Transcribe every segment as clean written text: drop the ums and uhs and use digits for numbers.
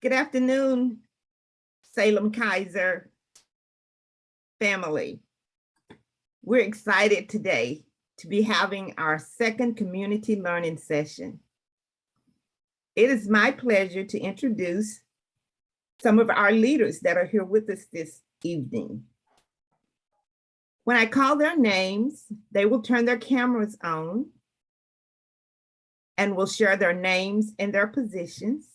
Good afternoon, Salem-Keizer family. We're excited today to be having our second community learning session. It is my pleasure to introduce some of our leaders that are here with us this evening. When I call their names, they will turn their cameras on and will share their names and their positions.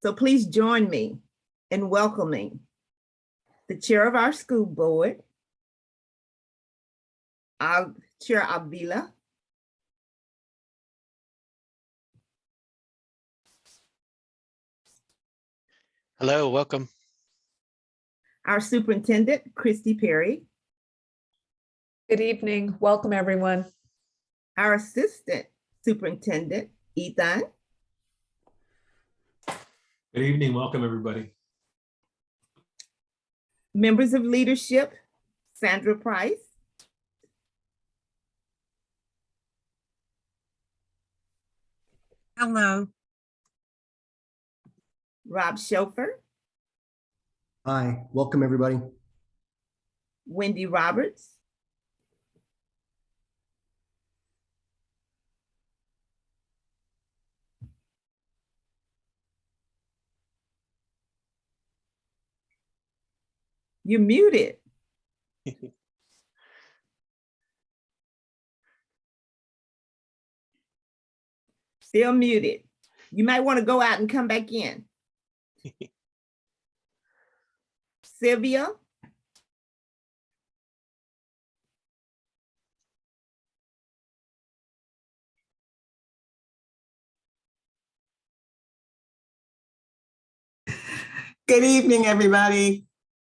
So please join me in welcoming the chair of our school board, our Chair Avila, hello, welcome. Our superintendent, Christy Perry, Good evening. Welcome, everyone. our assistant superintendent, Ethan, Good evening. Welcome, everybody. members of leadership, Sandra Price, Hello. Rob Schofer, Hi, welcome everybody. Wendy Roberts, you're muted. Still muted. You might want to go out and come back in. Sylvia, Good evening, everybody.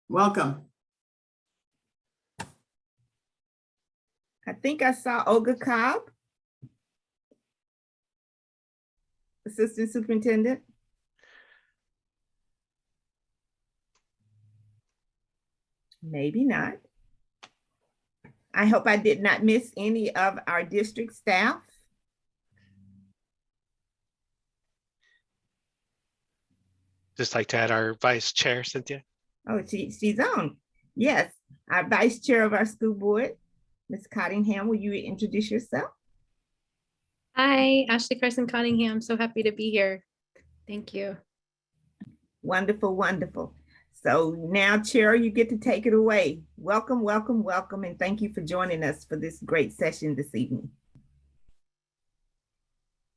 Welcome. I think I saw Olga Cobb, assistant superintendent. Maybe not. I hope I did not miss any of our district staff. Just like to add our vice chair, Cynthia. Oh, she's on. Yes, our vice chair of our school board, Ms. Cottingham, will you introduce yourself? Hi, Ashley Carson Cottingham. So happy to be here. Thank you. Wonderful, wonderful. So now, Chair, you get to take it away. Welcome, welcome, welcome, and thank you for joining us for this great session this evening.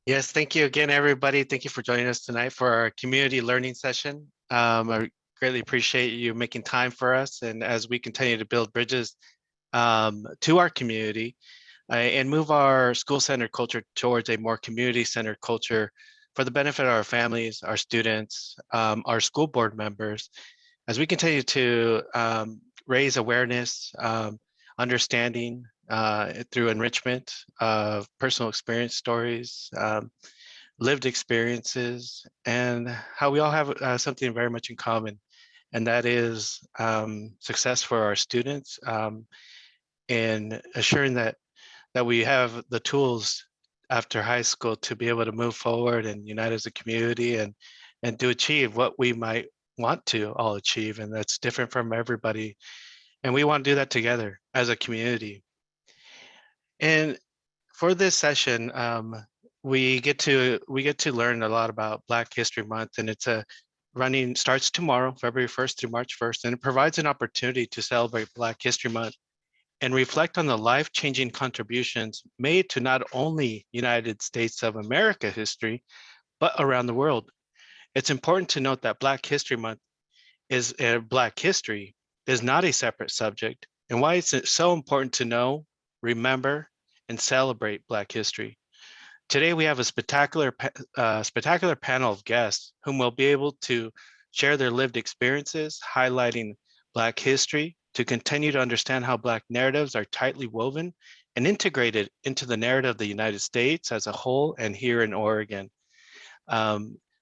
Yes, thank you again, everybody. Thank you for joining us tonight for our community learning session. I greatly appreciate you making time for us, and as we continue to build bridges to our community and move our school-centered culture towards a more community-centered culture for the benefit of our families, our students, our school board members, as we continue to raise awareness, understanding through enrichment of personal experience stories, lived experiences, and how we all have something very much in common, and that is success for our students and assuring that we have the tools after high school to be able to move forward and unite as a community and to achieve what we might want to all achieve, and that's different from everybody, and we want to do that together as a community. And for this session, we get to learn a lot about Black History Month, and it's starts tomorrow, February 1st through March 1st, and it provides an opportunity to celebrate Black History Month and reflect on the life-changing contributions made to not only United States of America history, but around the world. It's important to note that Black History Month Black history is not a separate subject, and why it's so important to know, remember, and celebrate Black history. Today, we have a spectacular panel of guests whom will be able to share their lived experiences, highlighting Black history to continue to understand how Black narratives are tightly woven and integrated into the narrative of the United States as a whole and here in Oregon.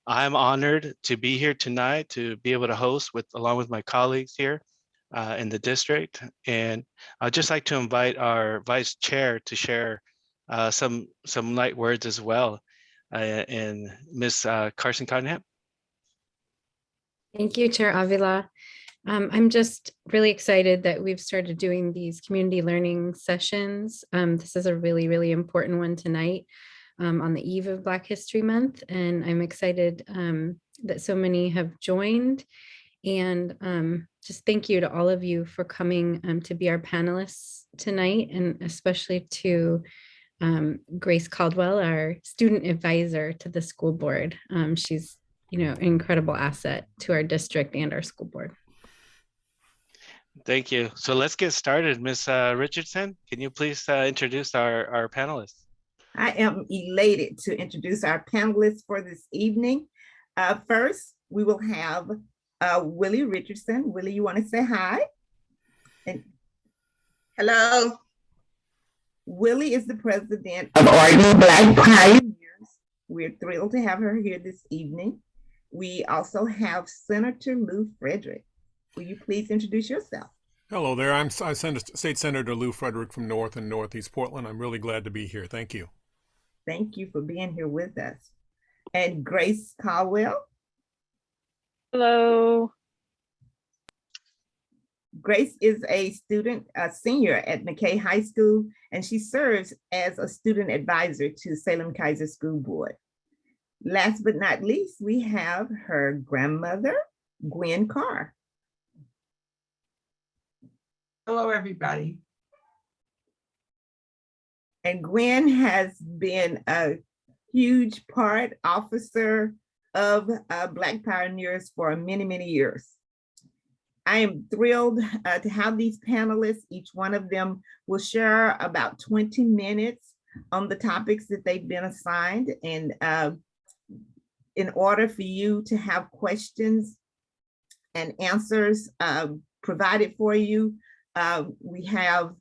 I'm honored to be here tonight to be able to host along with my colleagues here in the district. And I'd just like to invite our vice chair to share some light words as well. and Ms. Carson Cottingham. Thank you, Chair Avila. I'm just really excited that we've started doing these community learning sessions. This is a really, really important one tonight on the eve of Black History Month. And I'm excited that so many have joined. And just thank you to all of you for coming to be our panelists tonight, and especially to Grace Caldwell, our student advisor to the school board. She's, an incredible asset to our district and our school board. Thank you. So let's get started. Ms. Richardson, can you please introduce our panelists? I am elated to introduce our panelists for this evening. First, we will have Willie Richardson. Willie, you want to say hi? And Hello. Willie is the president of Oregon Black Pioneers. We're thrilled to have her here this evening. We also have Senator Lew Frederick. Will you please introduce yourself? Hello there. I'm State Senator Lew Frederick from North and Northeast Portland. I'm really glad to be here. Thank you. Thank you for being here with us. And Grace Caldwell. Hello. Grace is a senior at McKay High School, and she serves as a student advisor to Salem-Keizer School Board. Last but not least, we have her grandmother, Gwen Carr. Hello, everybody. And Gwen has been a huge officer of Black Pioneers for many, many years. I am thrilled to have these panelists. Each one of them will share about 20 minutes on the topics that they've been assigned. And in order for you to have questions and answers provided for you, we have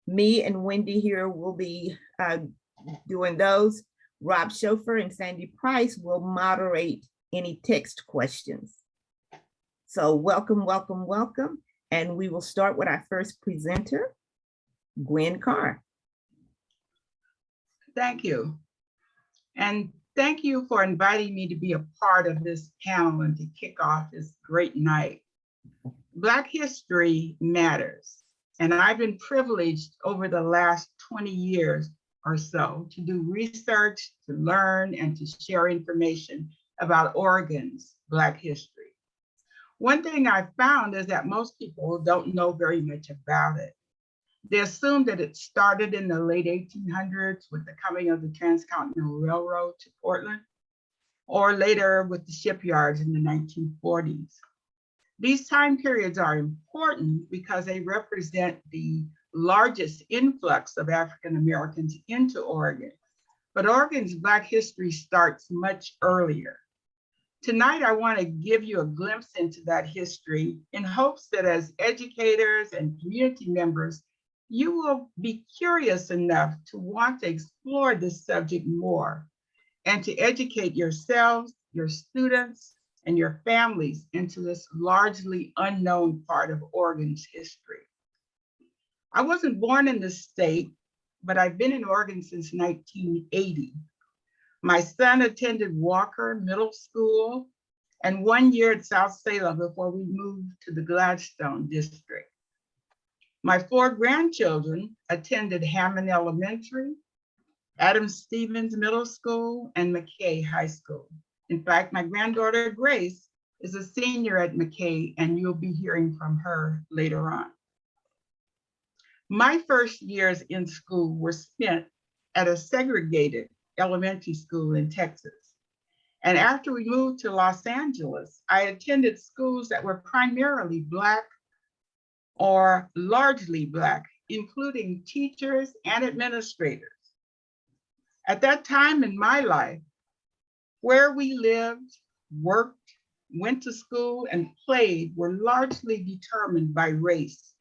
me and Wendy here will be doing those. Rob Schofer and Sandy Price will moderate any text questions. So welcome, welcome, welcome. And we will start with our first presenter, Gwen Carr. Thank you. And thank you for inviting me to be a part of this panel and to kick off this great night. Black history matters. And I've been privileged over the last 20 years or so to do research, to learn, and to share information about Oregon's Black history. One thing I found is that most people don't know very much about it. They assume that it started in the late 1800s with the coming of the Transcontinental Railroad to Portland, or later with the shipyards in the 1940s. These time periods are important because they represent the largest influx of African Americans into Oregon. But Oregon's Black history starts much earlier. Tonight, I want to give you a glimpse into that history in hopes that as educators and community members, you will be curious enough to want to explore this subject more and to educate yourselves, your students, and your families into this largely unknown part of Oregon's history. I wasn't born in this state, but I've been in Oregon since 1980. My son attended Walker Middle School and 1 year at South Salem before we moved to the Gladstone district. My 4 grandchildren attended Hammond Elementary, Adams Stevens Middle School, and McKay High School. In fact, my granddaughter Grace is a senior at McKay, and you'll be hearing from her later on. My first years in school were spent at a segregated elementary school in Texas. And after we moved to Los Angeles, I attended schools that were primarily Black or largely Black, including teachers and administrators. At that time in my life, where we lived, worked, went to school, and played were largely determined by race,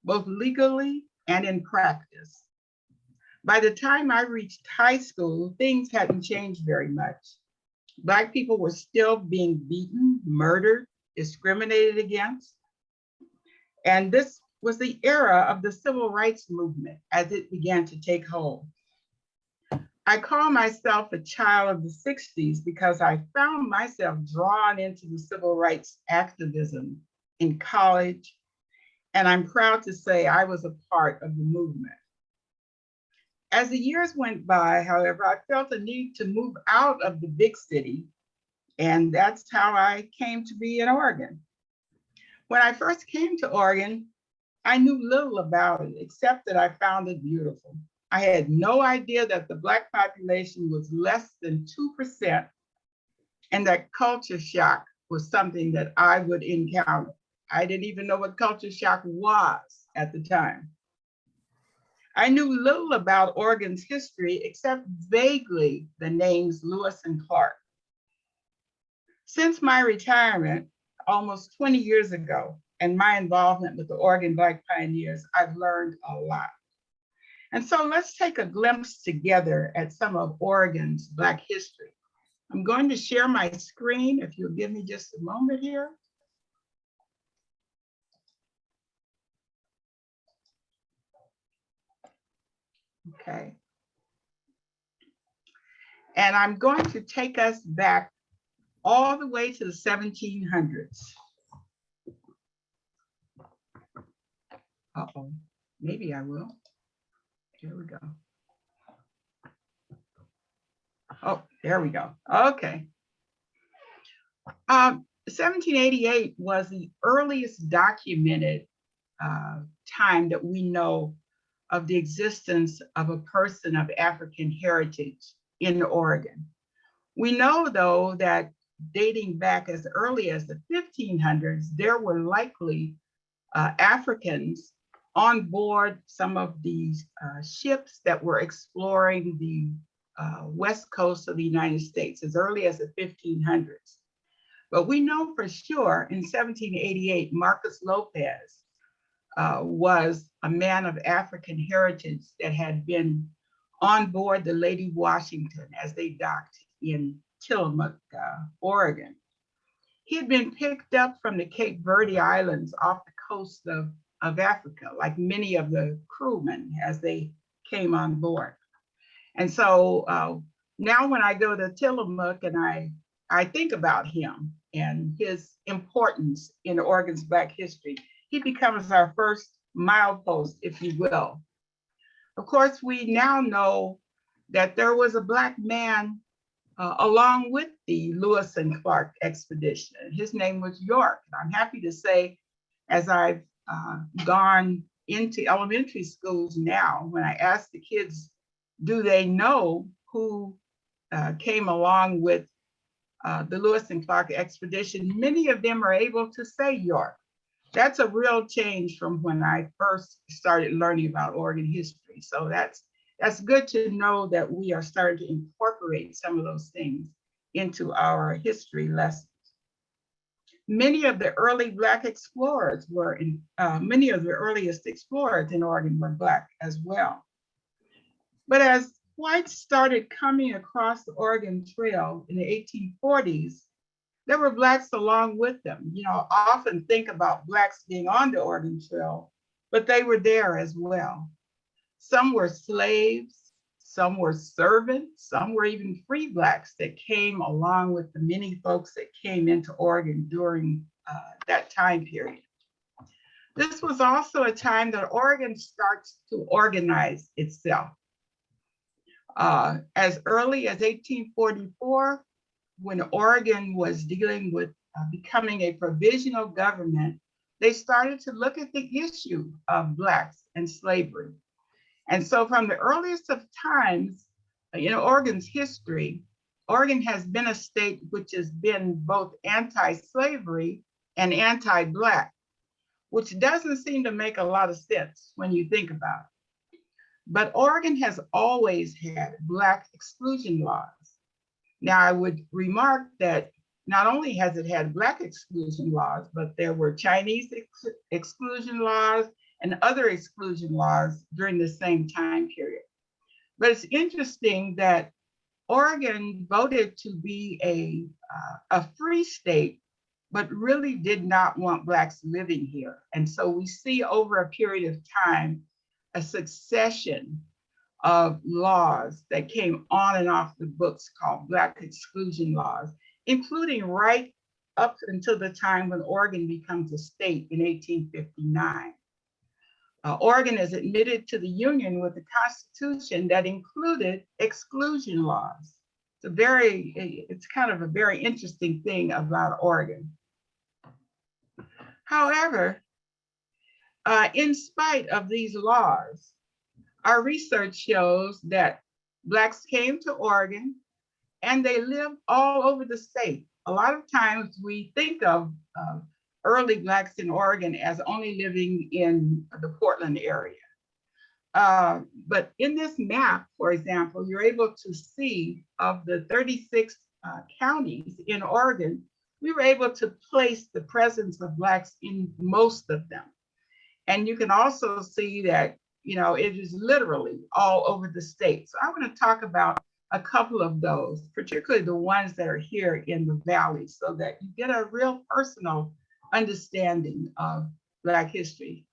both legally and in practice. By the time I reached high school, things hadn't changed very much. Black people were still being beaten, murdered, discriminated against. And this was the era of the civil rights movement as it began to take hold. I call myself a child of the 60s because I found myself drawn into the civil rights activism in college, and I'm proud to say I was a part of the movement. As the years went by, however, I felt a need to move out of the big city, and that's how I came to be in Oregon. When I first came to Oregon, I knew little about it, except that I found it beautiful. I had no idea that the Black population was less than 2%, and that culture shock was something that I would encounter. I didn't even know what culture shock was at the time. I knew little about Oregon's history, except vaguely the names Lewis and Clark. Since my retirement, almost 20 years ago, and my involvement with the Oregon Black Pioneers, I've learned a lot. And so let's take a glimpse together at some of Oregon's Black history. I'm going to share my screen, if you'll give me just a moment here. Okay. And I'm going to take us back all the way to the 1700s. Uh-oh, maybe I will. Here we go. Oh, there we go. Okay. 1788 was the earliest documented time that we know of the existence of a person of African heritage in Oregon. We know, though, that dating back as early as the 1500s, there were likely Africans on board some of these ships that were exploring the west coast of the United States as early as the 1500s. But we know for sure in 1788, Marcus Lopez was a man of African heritage that had been on board the Lady Washington as they docked in Tillamook, Oregon. He had been picked up from the Cape Verde Islands off the coast of Africa, like many of the crewmen as they came on board. And so now when I go to Tillamook and I think about him and his importance in Oregon's Black history, he becomes our first milepost, if you will. Of course, we now know that there was a Black man along with the Lewis and Clark expedition. His name was York. I'm happy to say, as I've gone into elementary schools now, when I ask the kids, do they know who came along with the Lewis and Clark expedition, many of them are able to say York. That's a real change from when I first started learning about Oregon history. So that's good to know that we are starting to incorporate some of those things into our history lessons. Many of the early Black explorers were many of the earliest explorers in Oregon were Black as well. But as whites started coming across the Oregon Trail in the 1840s, there were Blacks along with them. You know, I often think about Blacks being on the Oregon Trail, but they were there as well. Some were slaves, some were servants, some were even free Blacks that came along with the many folks that came into Oregon during that time period. This was also a time that Oregon starts to organize itself. As early as 1844, when Oregon was dealing with becoming a provisional government, they started to look at the issue of Blacks and slavery. And so from the earliest of times, in Oregon's history, Oregon has been a state which has been both anti-slavery and anti-Black, which doesn't seem to make a lot of sense when you think about it. But Oregon has always had Black exclusion laws. Now, I would remark that not only has it had Black exclusion laws, but there were Chinese exclusion laws and other exclusion laws during the same time period. But it's interesting that Oregon voted to be a free state, but really did not want Blacks living here. And so we see over a period of time a succession of laws that came on and off the books called Black exclusion laws, including right up until the time when Oregon becomes a state in 1859. Oregon is admitted to the Union with a constitution that included exclusion laws. It's kind of a very interesting thing about Oregon. However, in spite of these laws, our research shows that Blacks came to Oregon and they lived all over the state. A lot of times we think of early Blacks in Oregon as only living in the Portland area. But in this map, for example, you're able to see of the 36 counties in Oregon, we were able to place the presence of Blacks in most of them. And you can also see that, it is literally all over the state. So I want to talk about a couple of those, particularly the ones that are here in the valley, so that you get a real personal understanding of Black history.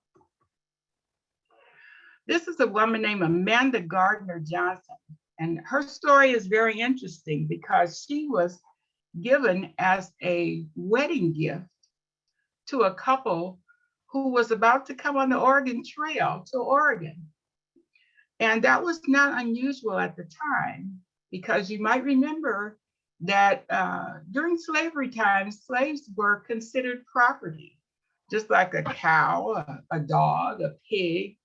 This is a woman named Amanda Gardner Johnson, and her story is very interesting because she was given as a wedding gift to a couple who was about to come on the Oregon Trail to Oregon. And that was not unusual at the time, because you might remember that during slavery times, slaves were considered property, just like a cow, a dog, a pig,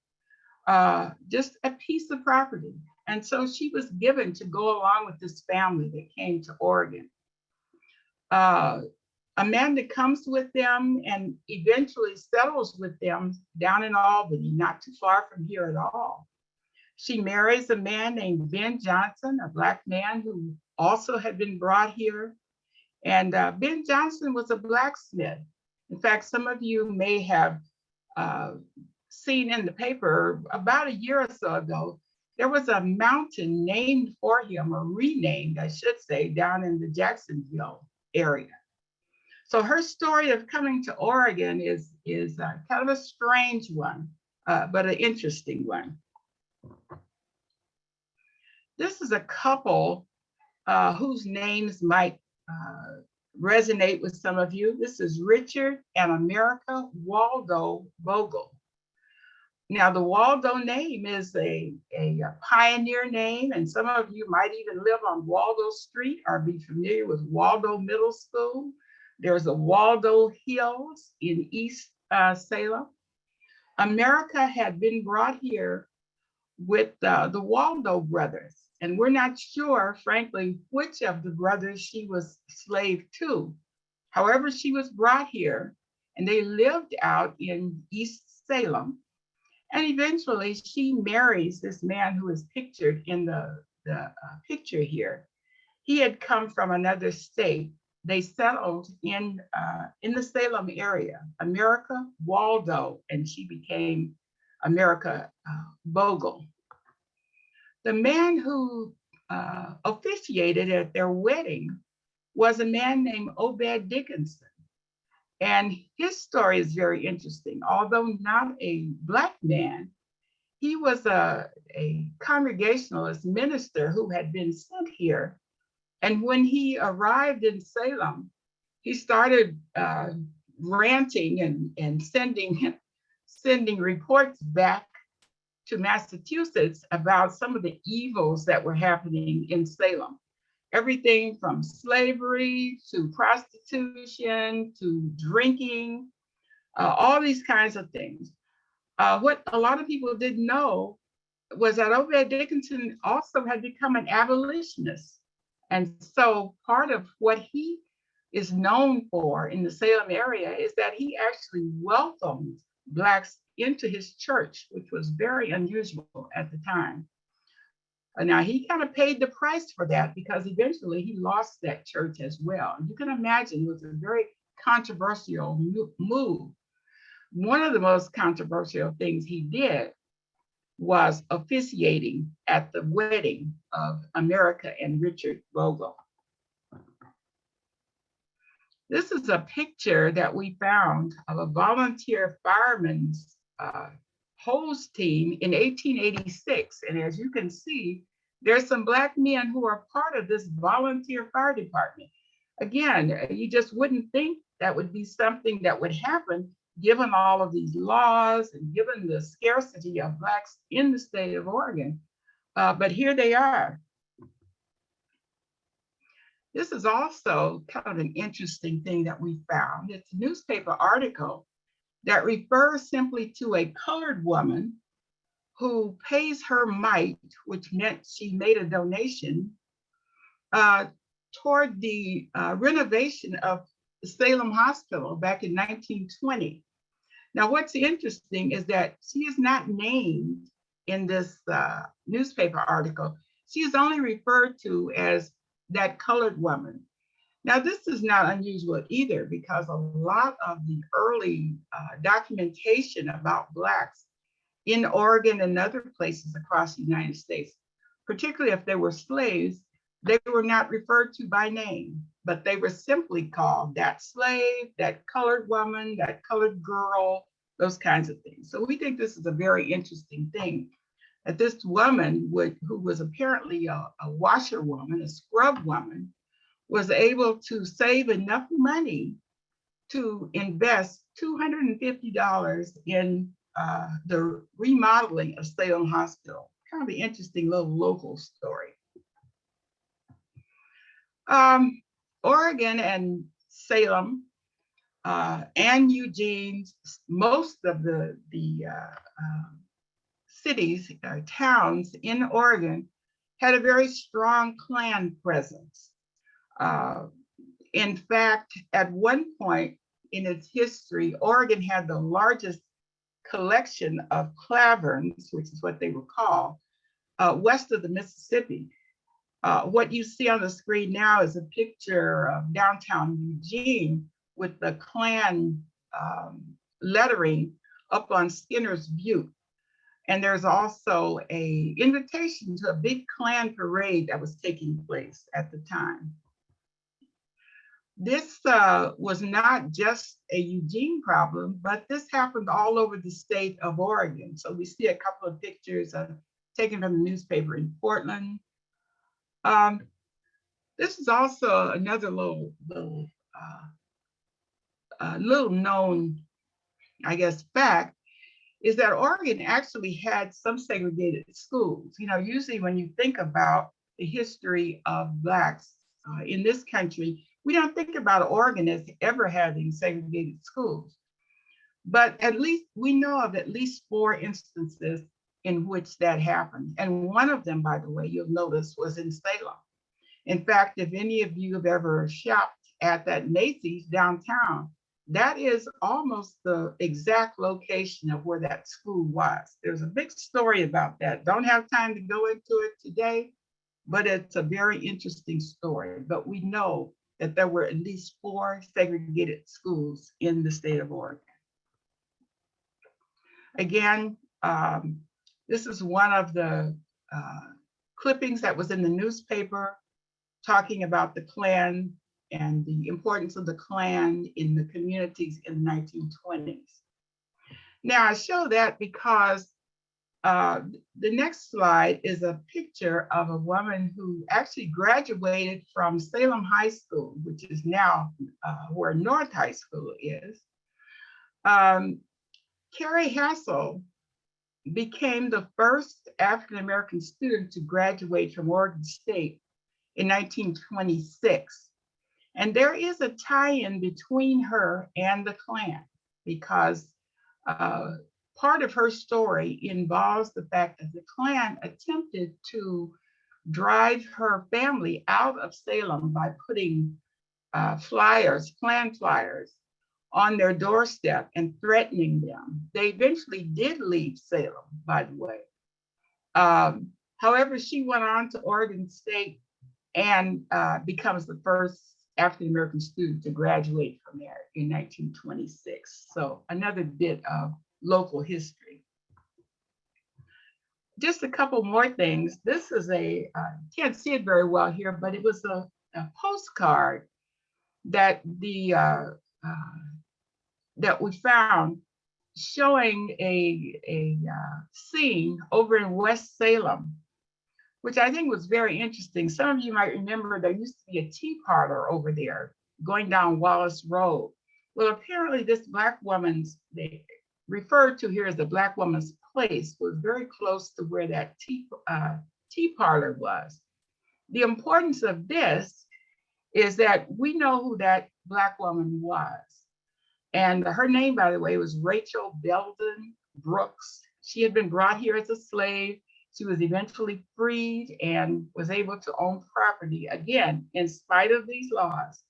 just a piece of property. And so she was given to go along with this family that came to Oregon. Amanda comes with them and eventually settles with them down in Albany, not too far from here at all. She marries a man named Ben Johnson, a Black man who also had been brought here. And Ben Johnson was a blacksmith. In fact, some of you may have seen in the paper about a year or so ago, there was a mountain named for him, or renamed, I should say, down in the Jacksonville area. So her story of coming to Oregon is kind of a strange one, but an interesting one. This is a couple whose names might resonate with some of you. This is Richard and America Waldo Vogel. Now, the Waldo name is a pioneer name, and some of you might even live on Waldo Street or be familiar with Waldo Middle School. There's a Waldo Hills in East Salem. America had been brought here with the Waldo brothers, and we're not sure, frankly, which of the brothers she was slave to. However, she was brought here, and they lived out in East Salem. And eventually she marries this man who is pictured in the picture here. He had come from another state. They settled in the Salem area, America Waldo, and she became America Vogel. The man who officiated at their wedding was a man named Obed Dickinson. And his story is very interesting. Although not a Black man, he was a Congregationalist minister who had been sent here. And when he arrived in Salem, he started ranting and sending reports back to Massachusetts about some of the evils that were happening in Salem. Everything from slavery to prostitution to drinking, all these kinds of things. What a lot of people didn't know was that Obed Dickinson also had become an abolitionist. And so part of what he is known for in the Salem area is that he actually welcomed Blacks into his church, which was very unusual at the time. Now, he kind of paid the price for that because eventually he lost that church as well. You can imagine it was a very controversial move. One of the most controversial things he did was officiating at the wedding of America and Richard Vogel. This is a picture that we found of a volunteer fireman's Hose team in 1886. And as you can see, there's some Black men who are part of this volunteer fire department. Again, you just wouldn't think that would be something that would happen given all of these laws and given the scarcity of Blacks in the state of Oregon. But here they are. This is also kind of an interesting thing that we found. It's a newspaper article that refers simply to a colored woman who pays her mite, which meant she made a donation toward the renovation of the Salem Hospital back in 1920. Now, what's interesting is that she is not named in this newspaper article. She is only referred to as that colored woman. Now, this is not unusual either, because a lot of the early documentation about Blacks in Oregon and other places across the United States, particularly if they were slaves, they were not referred to by name, but they were simply called that slave, that colored woman, that colored girl, those kinds of things. So we think this is a very interesting thing, that this woman who was apparently a washerwoman, a scrub woman, was able to save enough money to invest $250 in the remodeling of Salem Hospital. Kind of an interesting little local story. Oregon and Salem and Eugene, most of the cities, towns in Oregon had a very strong Klan presence. In fact, at one point in its history, Oregon had the largest collection of claverns, which is what they were called, west of the Mississippi. What you see on the screen now is a picture of downtown Eugene with the Klan lettering up on Skinner's Butte. And there's also an invitation to a big Klan parade that was taking place at the time. This was not just a Eugene problem, but this happened all over the state of Oregon. So we see a couple of pictures taken from the newspaper in Portland. This is also another little known, I guess, fact, is that Oregon actually had some segregated schools. You know, usually when you think about the history of Blacks in this country, we don't think about Oregon as ever having segregated schools. But at least we know of at least 4 instances in which that happened. And one of them, by the way, you'll notice, was in Salem. In fact, if any of you have ever shopped at that Macy's downtown, that is almost the exact location of where that school was. There's a big story about that. Don't have time to go into it today, but it's a very interesting story. But we know that there were at least 4 segregated schools in the state of Oregon. Again, this is one of the clippings that was in the newspaper talking about the Klan and the importance of the Klan in the communities in the 1920s. Now I show that because the next slide is a picture of a woman who actually graduated from Salem High School, which is now where North High School is. Kerry Hassell became the first African-American student to graduate from Oregon State in 1926. And there is a tie-in between her and the Klan, because part of her story involves the fact that the Klan attempted to drive her family out of Salem by putting Klan flyers on their doorstep and threatening them. They eventually did leave Salem, by the way. However, she went on to Oregon State and becomes the first African-American student to graduate from there in 1926. So another bit of local history. Just a couple more things. This is can't see it very well here, but it was a postcard that that we found showing a scene over in West Salem, which I think was very interesting. Some of you might remember there used to be a tea parlor over there going down Wallace Road. Well, apparently this Black woman's, they referred to here as the Black woman's place, was very close to where that tea parlor was. The importance of this is that we know who that Black woman was. And her name, by the way, was Rachel Belden Brooks. She had been brought here as a slave. She was eventually freed and was able to own property, again, in spite of these laws.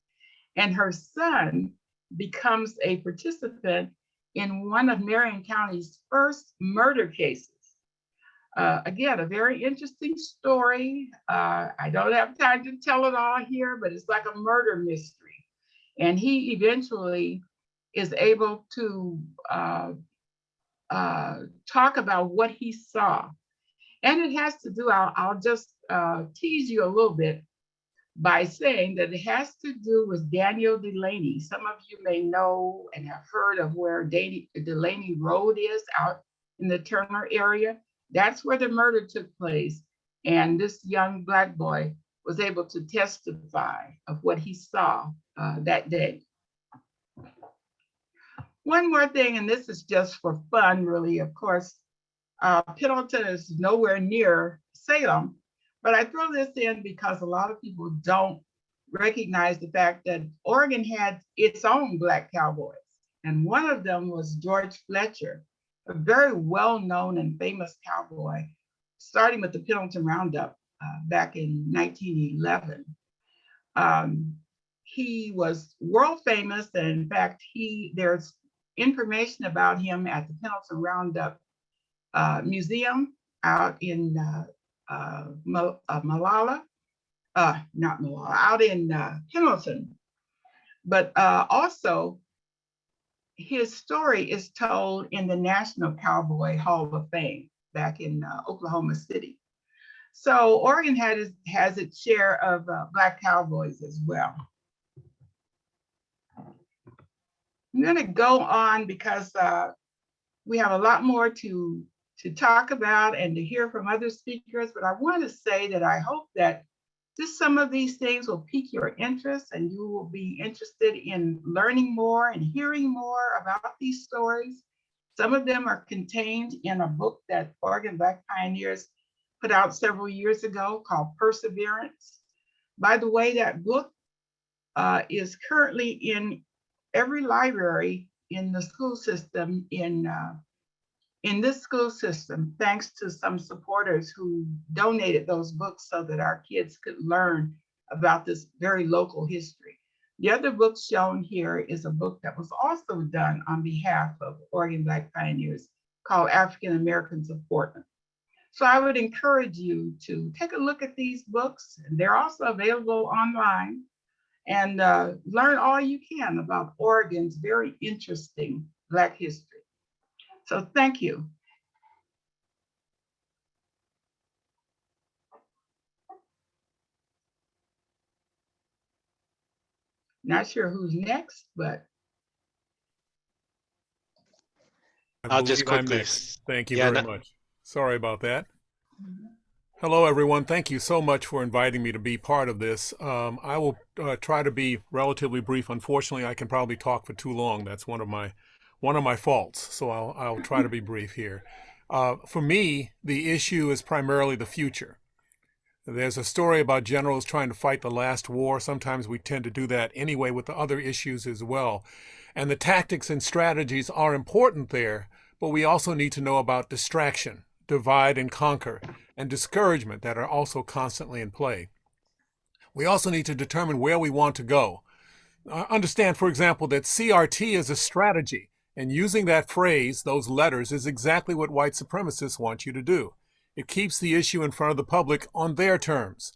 And her son becomes a participant in one of Marion County's first murder cases. Again, a very interesting story. I don't have time to tell it all here, but it's like a murder mystery. And he eventually is able to talk about what he saw. And it has to do, I'll just tease you a little bit by saying that it has to do with Daniel Delaney. Some of you may know and have heard of where Delaney Road is out in the Turner area. That's where the murder took place. And this young Black boy was able to testify of what he saw that day. One more thing, and this is just for fun, really. Of course, Pendleton is nowhere near Salem, but I throw this in because a lot of people don't recognize the fact that Oregon had its own Black cowboys. And one of them was George Fletcher, a very well-known and famous cowboy, starting with the Pendleton Roundup back in 1911. He was world famous, and in fact, there's information about him at the Pendleton Roundup Museum out in out in Pendleton. But also, his story is told in the National Cowboy Hall of Fame back in Oklahoma City. So Oregon has its share of Black cowboys as well. I'm going to go on because we have a lot more to talk about and to hear from other speakers, but I want to say that I hope that just some of these things will pique your interest and you will be interested in learning more and hearing more about these stories. Some of them are contained in a book that Oregon Black Pioneers put out several years ago called Perseverance. By the way, that book is currently in every library in the school system in this school system, thanks to some supporters who donated those books so that our kids could learn about this very local history. The other book shown here is a book that was also done on behalf of Oregon Black Pioneers called African Americans of Portland. So I would encourage you to take a look at these books. They're also available online, and learn all you can about Oregon's very interesting Black history. So thank you. Not sure who's next, but. I'll just believe I'm quickly. next. Thank you Yeah, very much. Sorry about that. Hello, everyone. Thank you so much for inviting me to be part of this. I will try to be relatively brief. Unfortunately, I can probably talk for too long. That's one of my faults. So I'll try to be brief here. For me, the issue is primarily the future. There's a story about generals trying to fight the last war. Sometimes we tend to do that anyway with the other issues as well. And the tactics and strategies are important there, but we also need to know about distraction, divide and conquer, and discouragement that are also constantly in play. We also need to determine where we want to go. Understand, for example, that CRT is a strategy, and using that phrase, those letters, is exactly what white supremacists want you to do. It keeps the issue in front of the public on their terms.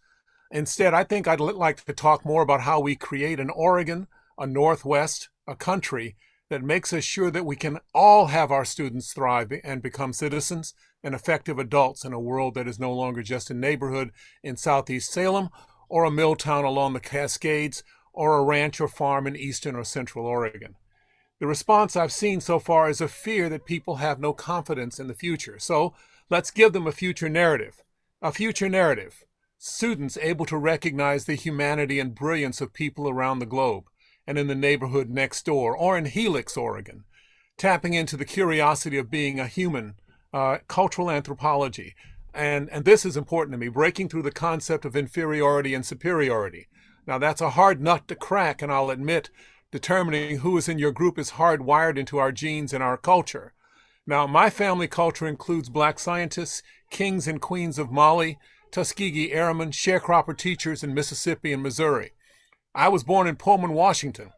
Instead, I think I'd like to talk more about how we create an Oregon, a Northwest, a country that makes us sure that we can all have our students thrive and become citizens and effective adults in a world that is no longer just a neighborhood in Southeast Salem or a mill town along the Cascades or a ranch or farm in Eastern or Central Oregon. The response I've seen so far is a fear that people have no confidence in the future. So let's give them a future narrative. A future narrative. Students able to recognize the humanity and brilliance of people around the globe and in the neighborhood next door or in Helix, Oregon. Tapping into the curiosity of being a human, cultural anthropology. And this is important to me, breaking through the concept of inferiority and superiority. Now, that's a hard nut to crack, and I'll admit, determining who is in your group is hardwired into our genes and our culture. Now, my family culture includes Black scientists, kings and queens of Mali, Tuskegee Airmen, sharecropper teachers in Mississippi and Missouri. I was born in Pullman, Washington.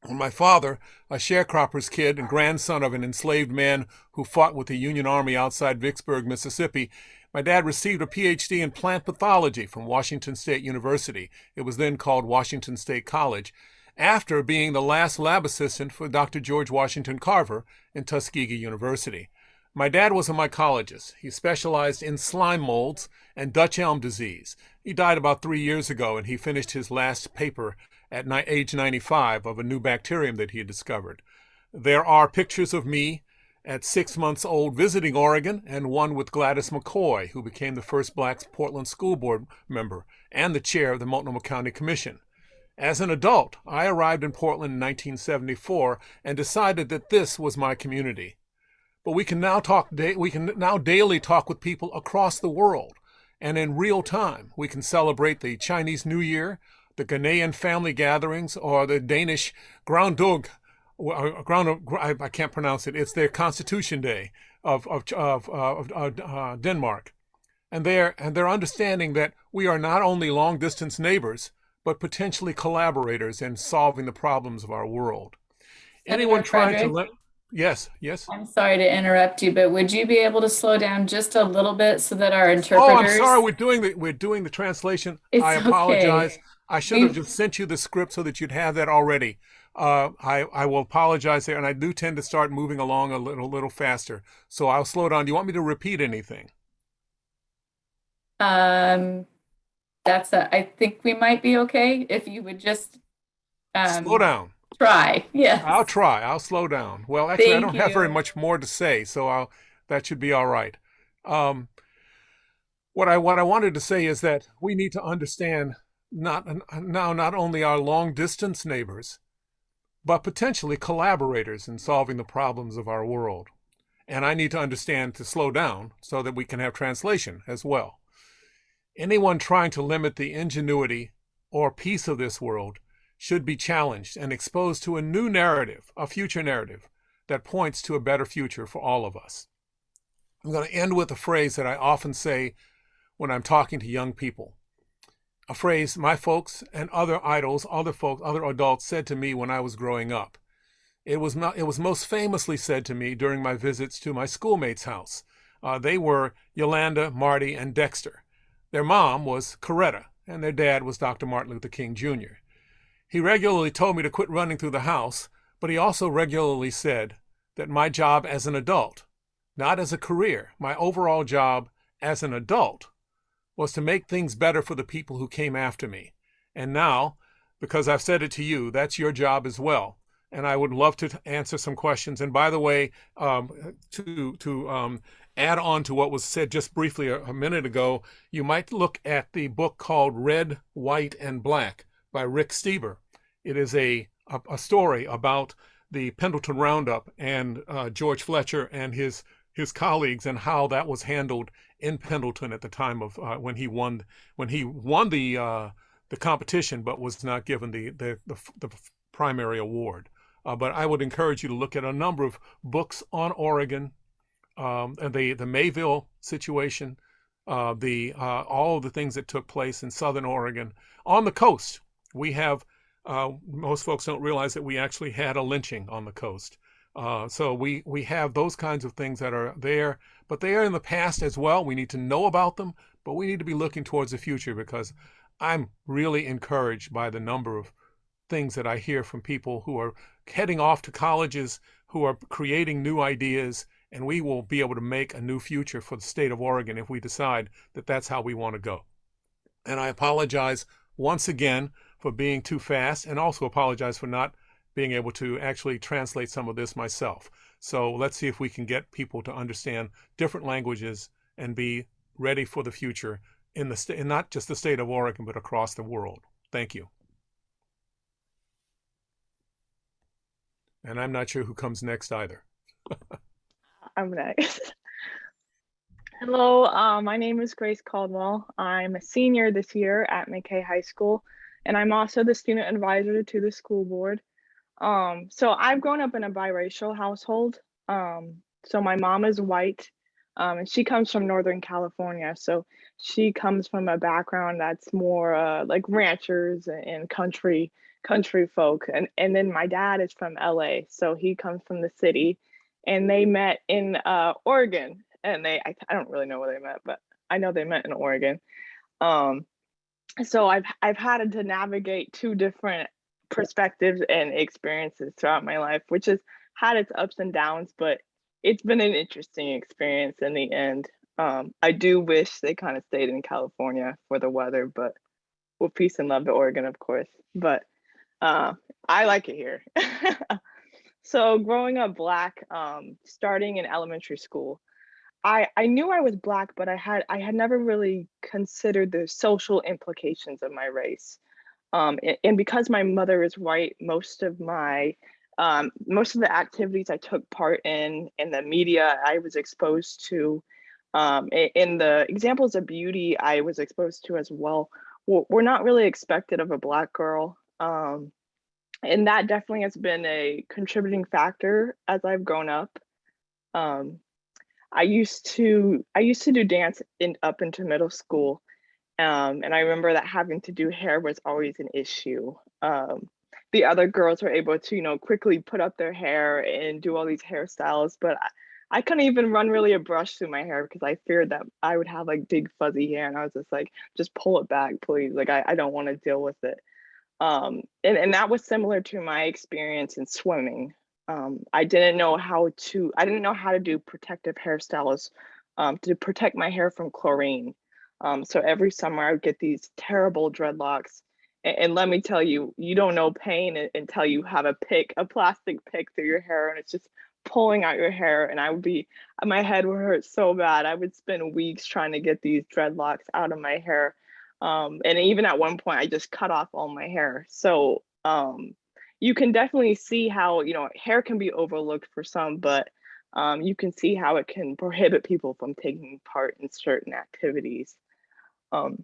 When my father, a sharecropper's kid and grandson of an enslaved man who fought with the Union Army outside Vicksburg, Mississippi, my dad received a PhD in plant pathology from Washington State University. It was then called Washington State College, after being the last lab assistant for Dr. George Washington Carver in Tuskegee University. My dad was a mycologist. He specialized in slime molds and Dutch elm disease. He died about 3 years ago, and he finished his last paper at age 95 of a new bacterium that he had discovered. There are pictures of me at 6 months old visiting Oregon, and one with Gladys McCoy, who became the first Black Portland School Board member and the chair of the Multnomah County Commission. As an adult, I arrived in Portland in 1974 and decided that this was my community. But we can now daily talk with people across the world, and in real time, we can celebrate the Chinese New Year, the Ghanaian family gatherings, or the Danish Groundhog. I can't pronounce it. It's their Constitution Day of Denmark, and they're understanding that we are not only long distance neighbors, but potentially collaborators in solving the problems of our world. Anyone trying to let? Yes. I'm sorry to interrupt you, but would you be able to slow down just a little bit so that our interpreters? Oh, I'm sorry. We're doing the translation. I apologize. Okay. I should have just sent you the script so that you'd have that already. I will apologize there, and I do tend to start moving along a little faster. So I'll slow down. Do you want me to repeat anything? I think we might be okay if you would just slow down. Try. Yes. I'll try. I'll slow down. Well, actually, I don't have very you. much more to say, so that should be all right. What I wanted to say is that we need to understand not only our long distance neighbors, but potentially collaborators in solving the problems of our world. And I need to understand to slow down so that we can have translation as well. Anyone trying to limit the ingenuity or peace of this world should be challenged and exposed to a new narrative, a future narrative that points to a better future for all of us. I'm going to end with a phrase that I often say when I'm talking to young people. A phrase my folks and other idols, other adults said to me when I was growing up. It was most famously said to me during my visits to my schoolmates' house. They were Yolanda, Marty, and Dexter. Their mom was Coretta, and their dad was Dr. Martin Luther King, Jr. He regularly told me to quit running through the house, but he also regularly said that my job as an adult, not as a career, my overall job as an adult, was to make things better for the people who came after me. And now, because I've said it to you, that's your job as well. And I would love to answer some questions. And by the way, to add on to what was said just briefly a minute ago, you might look at the book called Red, White, and Black by Rick Steber. It is a story about the Pendleton Roundup and George Fletcher and his colleagues and how that was handled in Pendleton at the time of when he won the competition, but was not given the primary award. But I would encourage you to look at a number of books on Oregon, and the Mayville situation, all of the things that took place in Southern Oregon. On the coast, we have, most folks don't realize that we actually had a lynching on the coast. So we have those kinds of things that are there, but they are in the past as well. We need to know about them, but we need to be looking towards the future, because I'm really encouraged by the number of things that I hear from people who are heading off to colleges, who are creating new ideas, and we will be able to make a new future for the state of Oregon if we decide that that's how we want to go. And I apologize once again for being too fast, and also apologize for not being able to actually translate some of this myself. So let's see if we can get people to understand different languages and be ready for the future in the state, and not just the state of Oregon, but across the world. Thank you. And I'm not sure who comes next either. I'm next. Hello, my name is Grace Caldwell. I'm a senior this year at McKay High School, and I'm also the student advisor to the school board. So I've grown up in a biracial household. So my mom is white, and she comes from Northern California. So she comes from a background that's more like ranchers and country folk. And then my dad is from LA, so he comes from the city, and they met in Oregon. And I don't really know where they met, but I know they met in Oregon. So I've had to navigate two different perspectives and experiences throughout my life, which has had its ups and downs, but it's been an interesting experience in the end. I do wish they kind of stayed in California for the weather, but with peace and love to Oregon, of course. But I like it here. So growing up Black, starting in elementary school, I knew I was Black, but I had never really considered the social implications of my race. And because my mother is white, most of the activities I took part in the media I was exposed to, in the examples of beauty I was exposed to as well, were not really expected of a Black girl. And that definitely has been a contributing factor as I've grown up. I used to do dance up into middle school, and I remember that having to do hair was always an issue. The other girls were able to, quickly put up their hair and do all these hairstyles, but I couldn't even run really a brush through my hair because I feared that I would have like big fuzzy hair, and I was just like, just pull it back, please. Like I don't want to deal with it. And that was similar to my experience in swimming. I didn't know how to do protective hairstyles to protect my hair from chlorine. So every summer I would get these terrible dreadlocks. And let me tell you, you don't know pain until you have a plastic pick through your hair, and it's just pulling out your hair. And my head would hurt so bad. I would spend weeks trying to get these dreadlocks out of my hair. And even at one point, I just cut off all my hair. So you can definitely see how, hair can be overlooked for some, but you can see how it can prohibit people from taking part in certain activities. And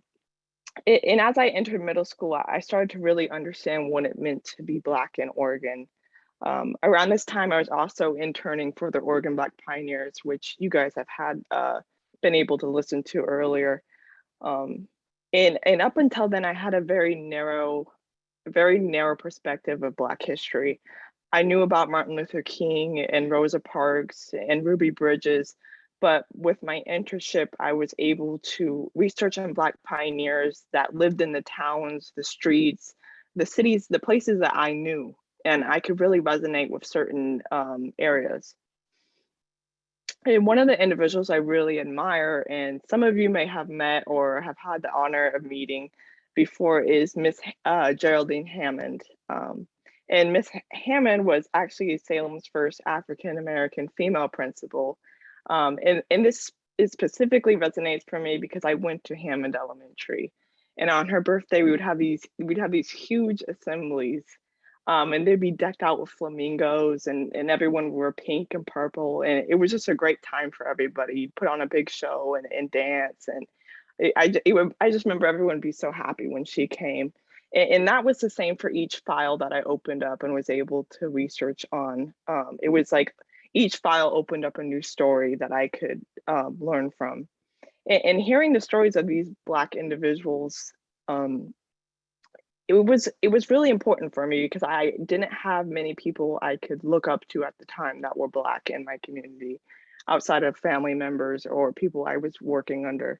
as I entered middle school, I started to really understand what it meant to be Black in Oregon. Around this time, I was also interning for the Oregon Black Pioneers, which you guys have been able to listen to earlier. And up until then, I had a very narrow perspective of Black history. I knew about Martin Luther King and Rosa Parks and Ruby Bridges, but with my internship, I was able to research on Black pioneers that lived in the towns, the streets, the cities, the places that I knew, and I could really resonate with certain areas. And one of the individuals I really admire, and some of you may have met or have had the honor of meeting before, is Miss Geraldine Hammond. And Miss Hammond was actually Salem's first African-American female principal. And this specifically resonates for me because I went to Hammond Elementary. And on her birthday, we'd have these huge assemblies. And they'd be decked out with flamingos, and everyone wore pink and purple. And it was just a great time for everybody. You'd put on a big show and dance. And I just remember everyone would be so happy when she came. And that was the same for each file that I opened up and was able to research on. It was like each file opened up a new story that I could learn from. And hearing the stories of these Black individuals, it was really important for me because I didn't have many people I could look up to at the time that were Black in my community, outside of family members or people I was working under.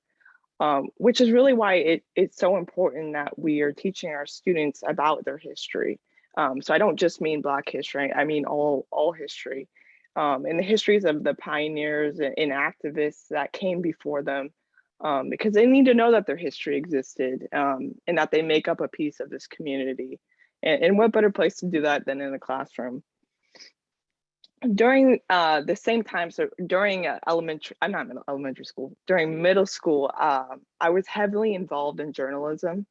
Which is really why it's so important that we are teaching our students about their history. So I don't just mean Black history, I mean all history. And the histories of the pioneers and activists that came before them, because they need to know that their history existed, and that they make up a piece of this community. And what better place to do that than in a classroom? During the same time, so during elementary school, during middle school, I was heavily involved in journalism.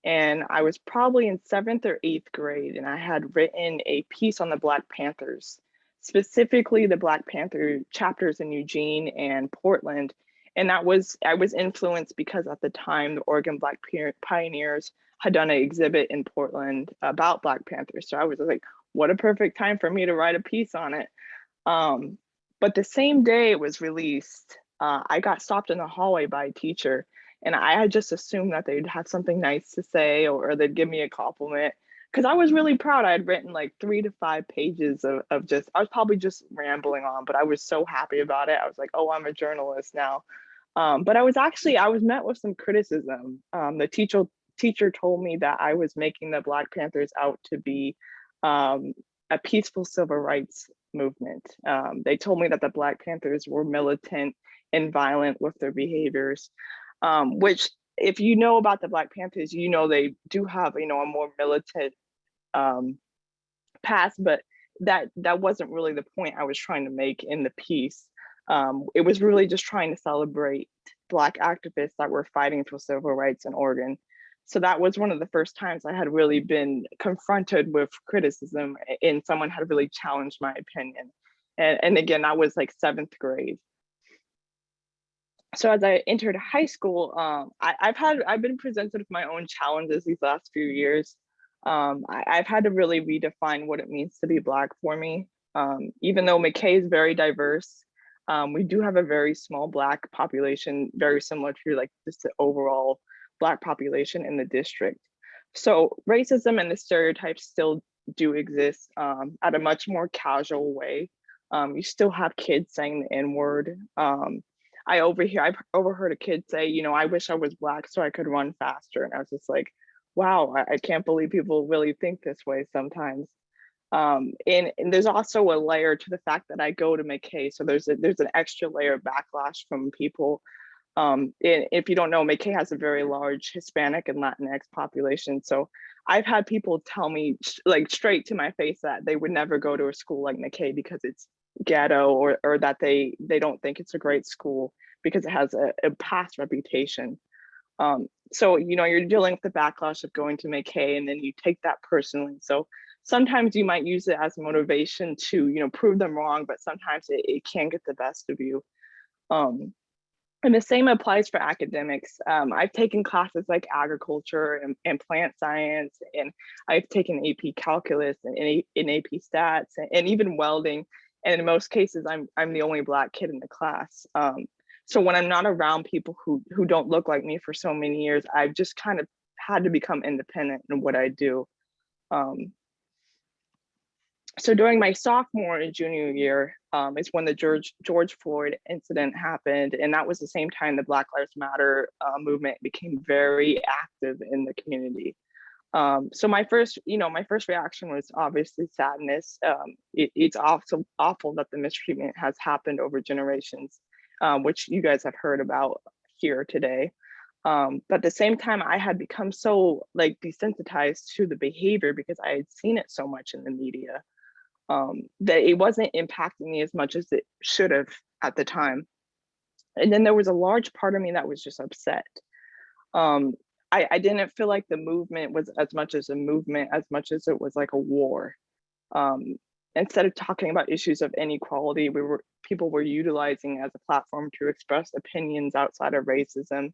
And I was probably in 7th or 8th grade, and I had written a piece on the Black Panthers, specifically the Black Panther chapters in Eugene and Portland. And I was influenced because at the time, the Oregon Black Pioneers had done an exhibit in Portland about Black Panthers. So I was like, what a perfect time for me to write a piece on it. But the same day it was released, I got stopped in the hallway by a teacher, and I had just assumed that they'd have something nice to say or they'd give me a compliment, because I was really proud. I had written like 3 to 5 pages of just, I was probably just rambling on, but I was so happy about it. I was like, oh, I'm a journalist now. But I was met with some criticism. The teacher told me that I was making the Black Panthers out to be a peaceful civil rights movement. They told me that the Black Panthers were militant and violent with their behaviors, which, if you know about the Black Panthers, you know they do have, a more militant past, but that wasn't really the point I was trying to make in the piece. It was really just trying to celebrate Black activists that were fighting for civil rights in Oregon. So that was one of the first times I had really been confronted with criticism and someone had really challenged my opinion. And again, I was like 7th grade. So as I entered high school, I've been presented with my own challenges these last few years. I've had to really redefine what it means to be Black for me. Even though McKay is very diverse, we do have a very small Black population, very similar to like just the overall Black population in the district. So racism and the stereotypes still do exist at a much more casual way. You still have kids saying the N-word. I've overheard a kid say, I wish I was Black so I could run faster. And I was just like, wow, I can't believe people really think this way sometimes. And there's also a layer to the fact that I go to McKay. So there's an extra layer of backlash from people. If you don't know, McKay has a very large Hispanic and Latinx population. So I've had people tell me like straight to my face that they would never go to a school like McKay because it's ghetto, or that they don't think it's a great school because it has a past reputation. So, you're dealing with the backlash of going to McKay, and then you take that personally. So sometimes you might use it as motivation to, prove them wrong, but sometimes it can get the best of you. And the same applies for academics. I've taken classes like agriculture and plant science, and I've taken AP calculus and AP stats and even welding. And in most cases, I'm the only Black kid in the class. So when I'm not around people who don't look like me for so many years, I've just kind of had to become independent in what I do. So during my sophomore and junior year is when the George Floyd incident happened. And that was the same time the Black Lives Matter movement became very active in the community. So my first reaction was obviously sadness. It's also awful that the mistreatment has happened over generations, which you guys have heard about here today. But at the same time, I had become so desensitized to the behavior because I had seen it so much in the media. That it wasn't impacting me as much as it should have at the time. And then there was a large part of me that was just upset. I didn't feel like the movement was as much as a movement, as much as it was like a war. Instead of talking about issues of inequality, people were utilizing as a platform to express opinions outside of racism.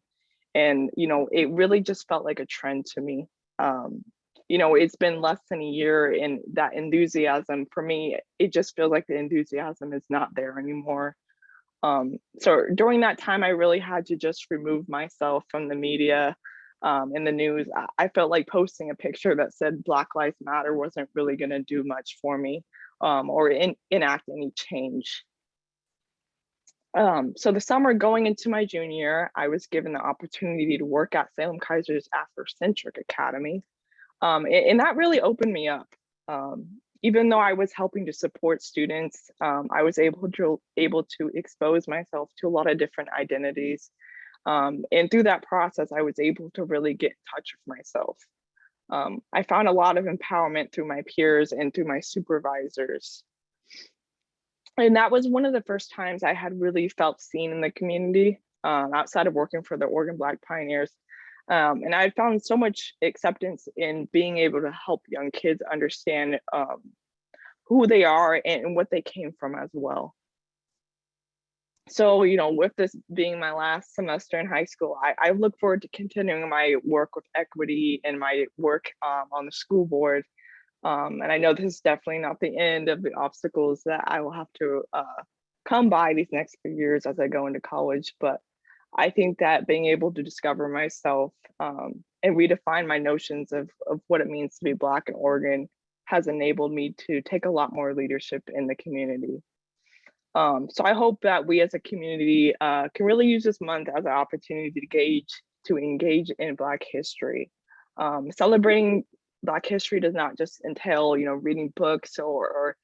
And, it really just felt like a trend to me. It's been less than a year, and that enthusiasm for me, it just feels like the enthusiasm is not there anymore. So during that time, I really had to just remove myself from the media and the news. I felt like posting a picture that said Black Lives Matter wasn't really going to do much for me or enact any change. So the summer going into my junior year, I was given the opportunity to work at Salem-Keizer's Afrocentric Academy. And that really opened me up. Even though I was helping to support students, I was able to expose myself to a lot of different identities. And through that process, I was able to really get in touch with myself. I found a lot of empowerment through my peers and through my supervisors. And that was one of the first times I had really felt seen in the community, outside of working for the Oregon Black Pioneers. And I found so much acceptance in being able to help young kids understand who they are and what they came from as well. So, you know, with this being my last semester in high school, I look forward to continuing my work with equity and my work on the school board. And I know this is definitely not the end of the obstacles that I will have to come by these next few years as I go into college. But I think that being able to discover myself and redefine my notions of what it means to be Black in Oregon has enabled me to take a lot more leadership in the community. So I hope that we as a community can really use this month as an opportunity to engage in Black history. Celebrating Black history does not just entail, you know, reading books or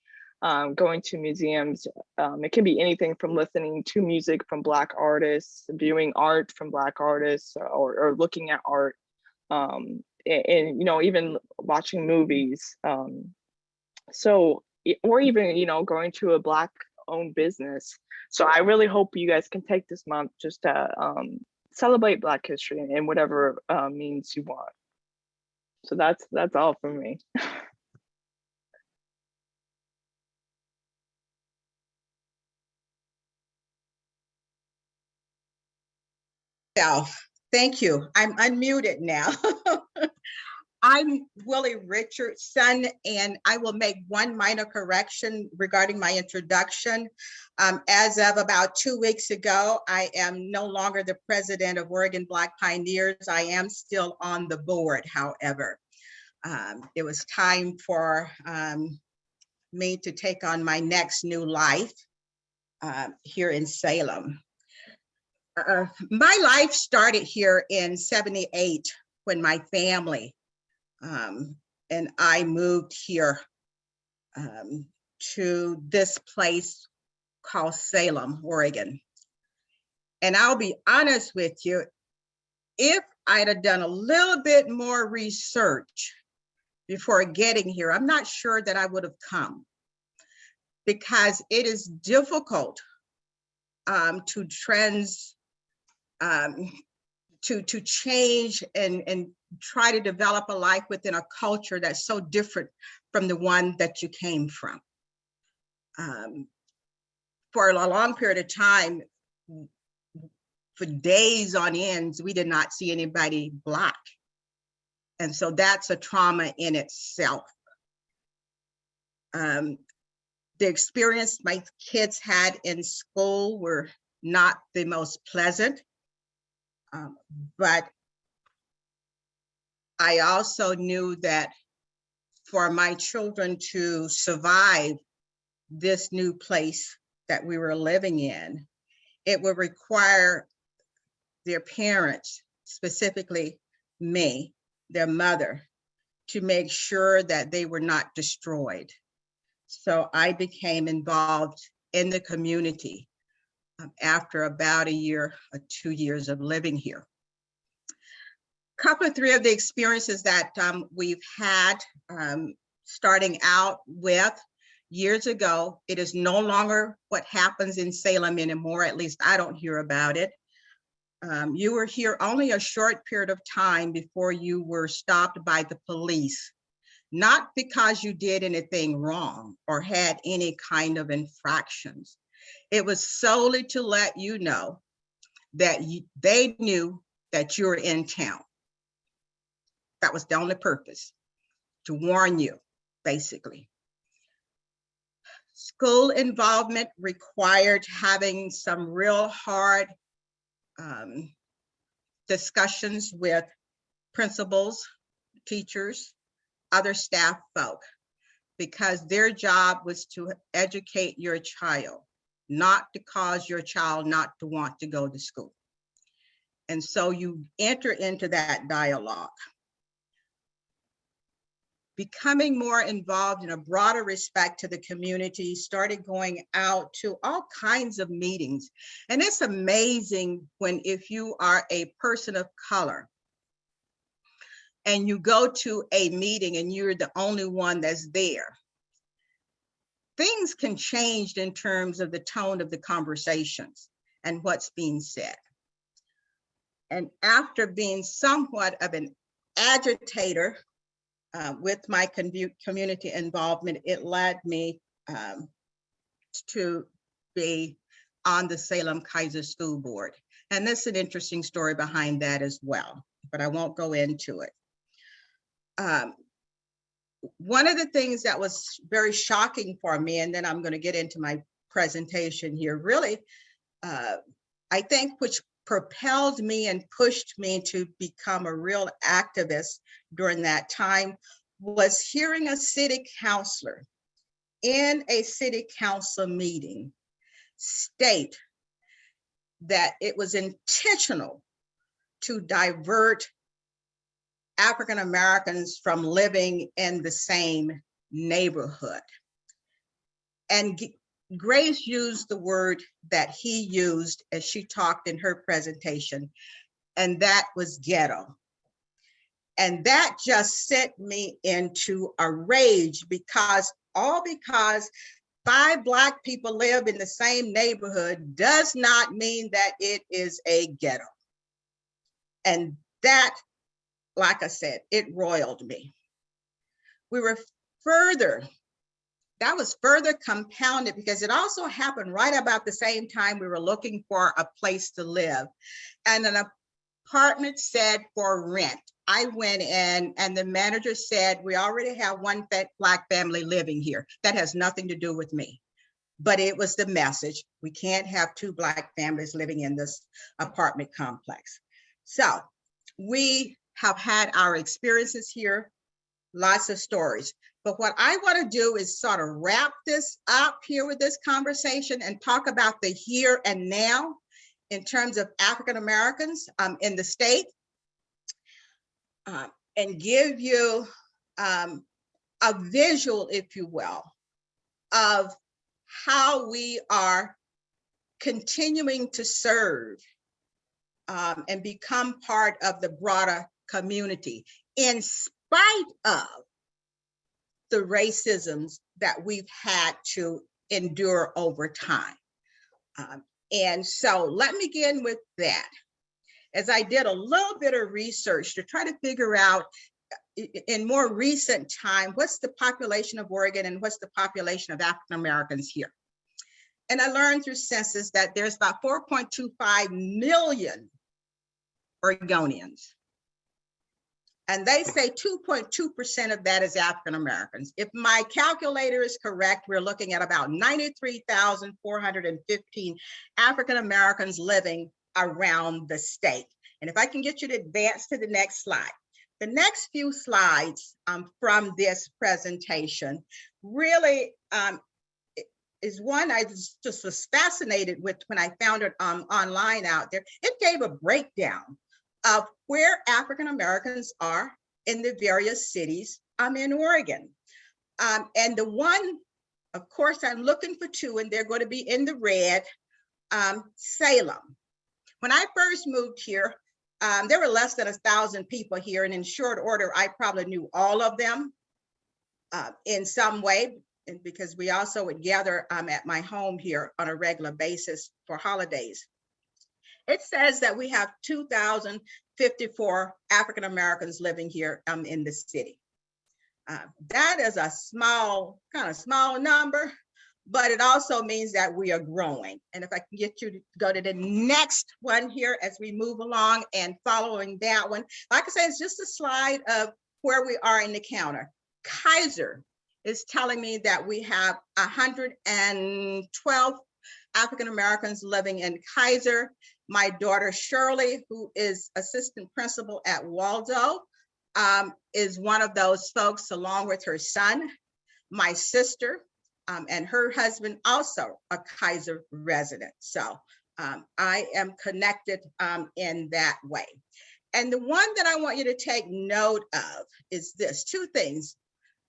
going to museums. It can be anything from listening to music from Black artists, viewing art from Black artists, or looking at art, and you know, even watching movies. So, or even, you know, going to a Black owned business. So I really hope you guys can take this month just to celebrate Black history in whatever means you want. So that's all from me. Thank you. I'm unmuted now. I'm Willie Richardson, and I will make one minor correction regarding my introduction. As of about 2 weeks ago, I am no longer the president of Oregon Black Pioneers. I am still on the board, however. It was time for me to take on my next new life here in Salem. My life started here in '78 when my family and I moved here to this place called Salem, Oregon. And I'll be honest with you, if I'd have done a little bit more research before getting here, I'm not sure that I would have come, because it is difficult to change and try to develop a life within a culture that's so different from the one that you came from. For a long period of time, for days on ends, we did not see anybody Black. And so that's a trauma in itself. The experience my kids had in school were not the most pleasant, but I also knew that for my children to survive this new place that we were living in, it would require their parents, specifically me, their mother, to make sure that they were not destroyed. So I became involved in the community after about a year or 2 years of living here. Couple of three of the experiences that we've had starting out with years ago, it is no longer what happens in Salem anymore, at least I don't hear about it. You were here only a short period of time before you were stopped by the police, not because you did anything wrong or had any kind of infractions. It was solely to let you know that they knew that you were in town. That was the only purpose, to warn you, basically. School involvement required having some real hard discussions with principals, teachers, other staff folk, because their job was to educate your child, not to cause your child not to want to go to school. And so you enter into that dialogue. Becoming more involved in a broader respect to the community, started going out to all kinds of meetings. And it's amazing when, if you are a person of color, and you go to a meeting and you're the only one that's there, things can change in terms of the tone of the conversations and what's being said. And after being somewhat of an agitator with my community involvement, it led me to be on the Salem-Keizer School Board. And there's an interesting story behind that as well, but I won't go into it. One of the things that was very shocking for me, and then I'm going to get into my presentation here, really, I think which propelled me and pushed me to become a real activist during that time, was hearing a city councilor in a city council meeting state that it was intentional to divert African Americans from living in the same neighborhood. And Grace used the word that he used as she talked in her presentation, and that was ghetto. And that just sent me into a rage, because 5 Black people live in the same neighborhood does not mean that it is a ghetto. And that, like I said, it roiled me. That was further compounded because it also happened right about the same time we were looking for a place to live. And an apartment said for rent. I went in and the manager said, we already have one Black family living here. That has nothing to do with me. But it was the message. We can't have 2 Black families living in this apartment complex. So we have had our experiences here, lots of stories. But what I want to do is sort of wrap this up here with this conversation and talk about the here and now in terms of African Americans in the state, and give you a visual, if you will, of how we are continuing to serve and become part of the broader community in spite of the racisms that we've had to endure over time. And so let me begin with that. As I did a little bit of research to try to figure out in more recent time, what's the population of Oregon and what's the population of African Americans here? And I learned through census that there's about 4.25 million Oregonians. And they say 2.2% of that is African Americans. If my calculator is correct, we're looking at about 93,415 African Americans living around the state. And if I can get you to advance to the next slide. The next few slides from this presentation really is one I just was fascinated with when I found it online out there. It gave a breakdown of where African Americans are in the various cities in Oregon. And the one, of course, I'm looking for 2, and they're going to be in the red, Salem. When I first moved here, there were less than 1,000 people here, and in short order, I probably knew all of them in some way, and because we also would gather at my home here on a regular basis for holidays. It says that we have 2,054 African Americans living here in the city. That is a kind of small number, but it also means that we are growing. And if I can get you to go to the next one here as we move along and following that one, like I said, it's just a slide of where we are in the counter. Keizer is telling me that we have 112 African Americans living in Keizer. My daughter Shirley, who is assistant principal at Waldo, is one of those folks, along with her son. My sister and her husband, also a Keizer resident. So I am connected in that way. And the one that I want you to take note of is this, 2 things.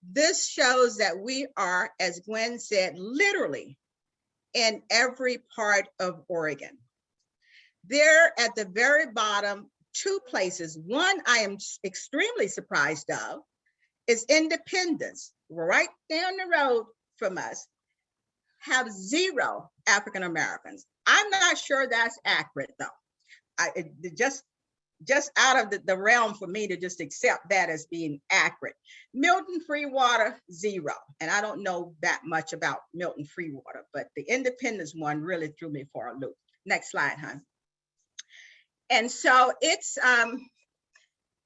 This shows that we are, as Gwen said, literally in every part of Oregon. There at the very bottom, two places. One I am extremely surprised of is Independence, right down the road from us, have 0 African Americans. I'm not sure that's accurate though. Just out of the realm for me to just accept that as being accurate. Milton Freewater, 0. And I don't know that much about Milton Freewater, but the Independence one really threw me for a loop. Next slide, hon. And so it's,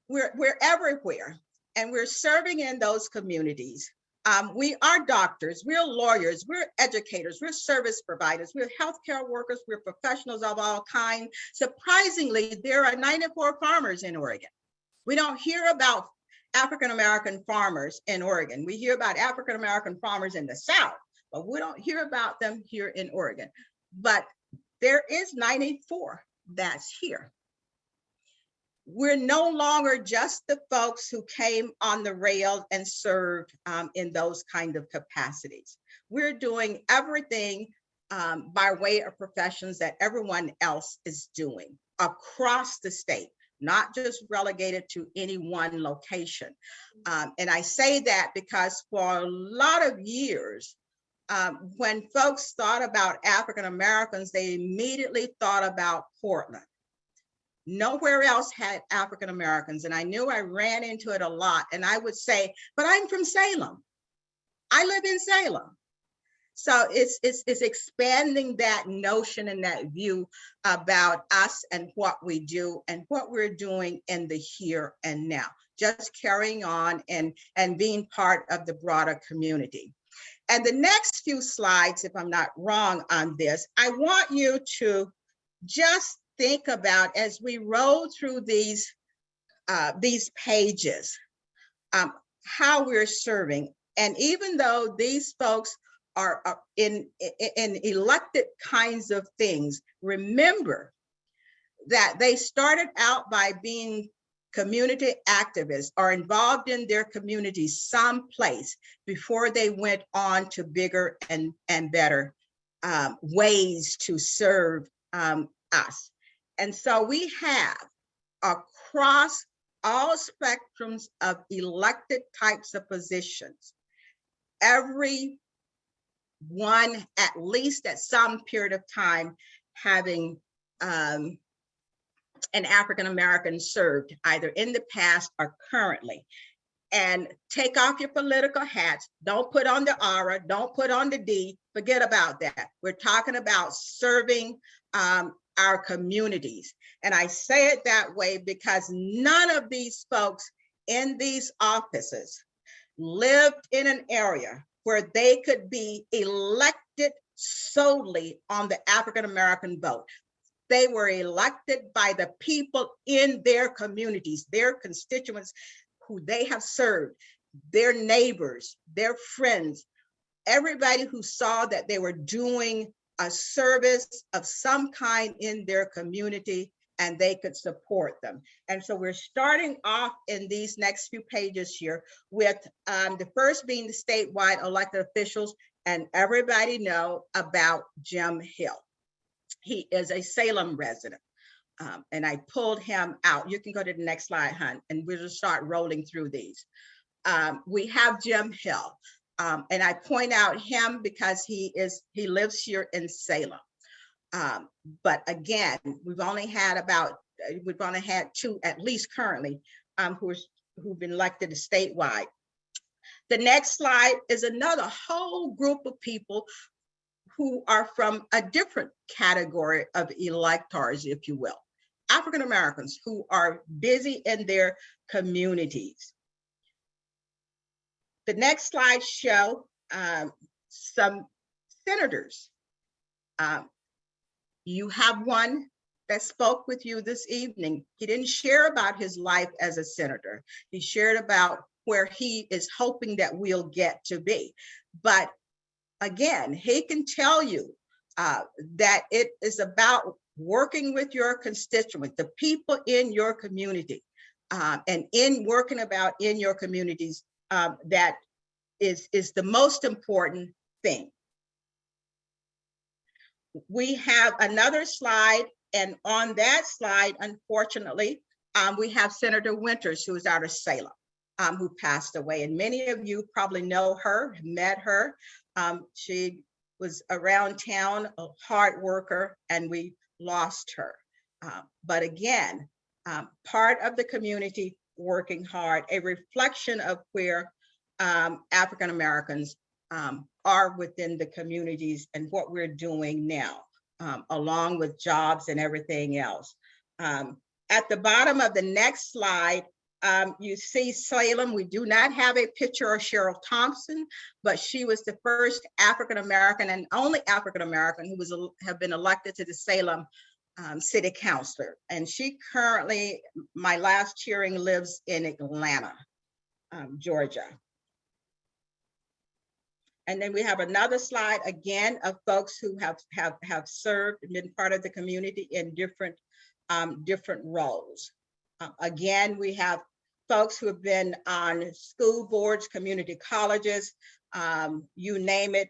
we're everywhere and we're serving in those communities. We are doctors, we're lawyers, we're educators, we're service providers, we're healthcare workers, we're professionals of all kinds. Surprisingly, there are 94 farmers in Oregon. We don't hear about African-American farmers in Oregon. We hear about African-American farmers in the South, but we don't hear about them here in Oregon. But there is 94 that's here. We're no longer just the folks who came on the rail and served in those kind of capacities. We're doing everything by way of professions that everyone else is doing across the state, not just relegated to any one location. And I say that because for a lot of years, when folks thought about African Americans, they immediately thought about Portland. Nowhere else had African Americans. And I knew I ran into it a lot. And I would say, but I'm from Salem. I live in Salem. So it's expanding that notion and that view about us and what we do and what we're doing in the here and now, just carrying on and being part of the broader community. And the next few slides, if I'm not wrong on this, I want you to just think about as we roll through these pages, how we're serving. And even though these folks are in elected kinds of things, remember that they started out by being community activists or involved in their community someplace before they went on to bigger and better ways to serve us. And so we have across all spectrums of elected types of positions, every one at least at some period of time having an African American served either in the past or currently. And take off your political hats. Don't put on the aura, don't put on the D, forget about that. We're talking about serving our communities. And I say it that way because none of these folks in these offices lived in an area where they could be elected solely on the African-American vote. They were elected by the people in their communities, their constituents who they have served, their neighbors, their friends, everybody who saw that they were doing a service of some kind in their community and they could support them. And so we're starting off in these next few pages here with the first being the statewide elected officials, and everybody know about Jim Hill. He is a Salem resident. And I pulled him out. You can go to the next slide, hon, and we'll just start rolling through these. We have Jim Hill. And I point out him because he lives here in Salem. But again, we've only had two, at least currently, who've been elected statewide. The next slide is another whole group of people who are from a different category of electors, if you will. African Americans who are busy in their communities. The next slide show some senators. You have one that spoke with you this evening. He didn't share about his life as a senator. He shared about where he is hoping that we'll get to be. But again, he can tell you that it is about working with your constituents, the people in your community, and in working about in your communities, that is the most important thing. We have another slide, and on that slide, unfortunately, we have Senator Winters, who is out of Salem, who passed away. And many of you probably know her, met her. She was around town, a hard worker, and we lost her. But again, part of the community working hard, a reflection of where African Americans are within the communities and what we're doing now, along with jobs and everything else. At the bottom of the next slide, you see Salem. We do not have a picture of Cheryl Thompson, but she was the first African American and only African American who have been elected to the Salem City Councilor. And she currently, my last hearing, lives in Atlanta, Georgia. And then we have another slide again of folks who have served and been part of the community in different roles. Again, we have folks who have been on school boards, community colleges, you name it.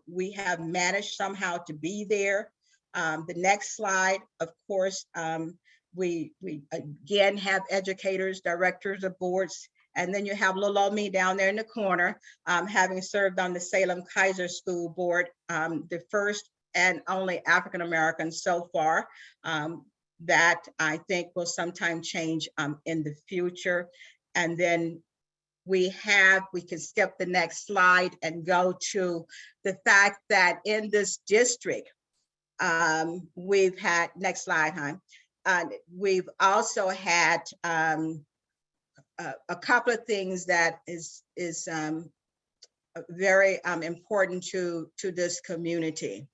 We have managed somehow to be there. The next slide, of course, we again have educators, directors of boards, and then you have little old me down there in the corner, having served on the Salem-Keizer School Board, the first and only African American so far. That I think will sometime change in the future. And then we can skip the next slide and go to the fact that in this district, we've had, next slide, hon. We've also had a couple of things that is very important to this community.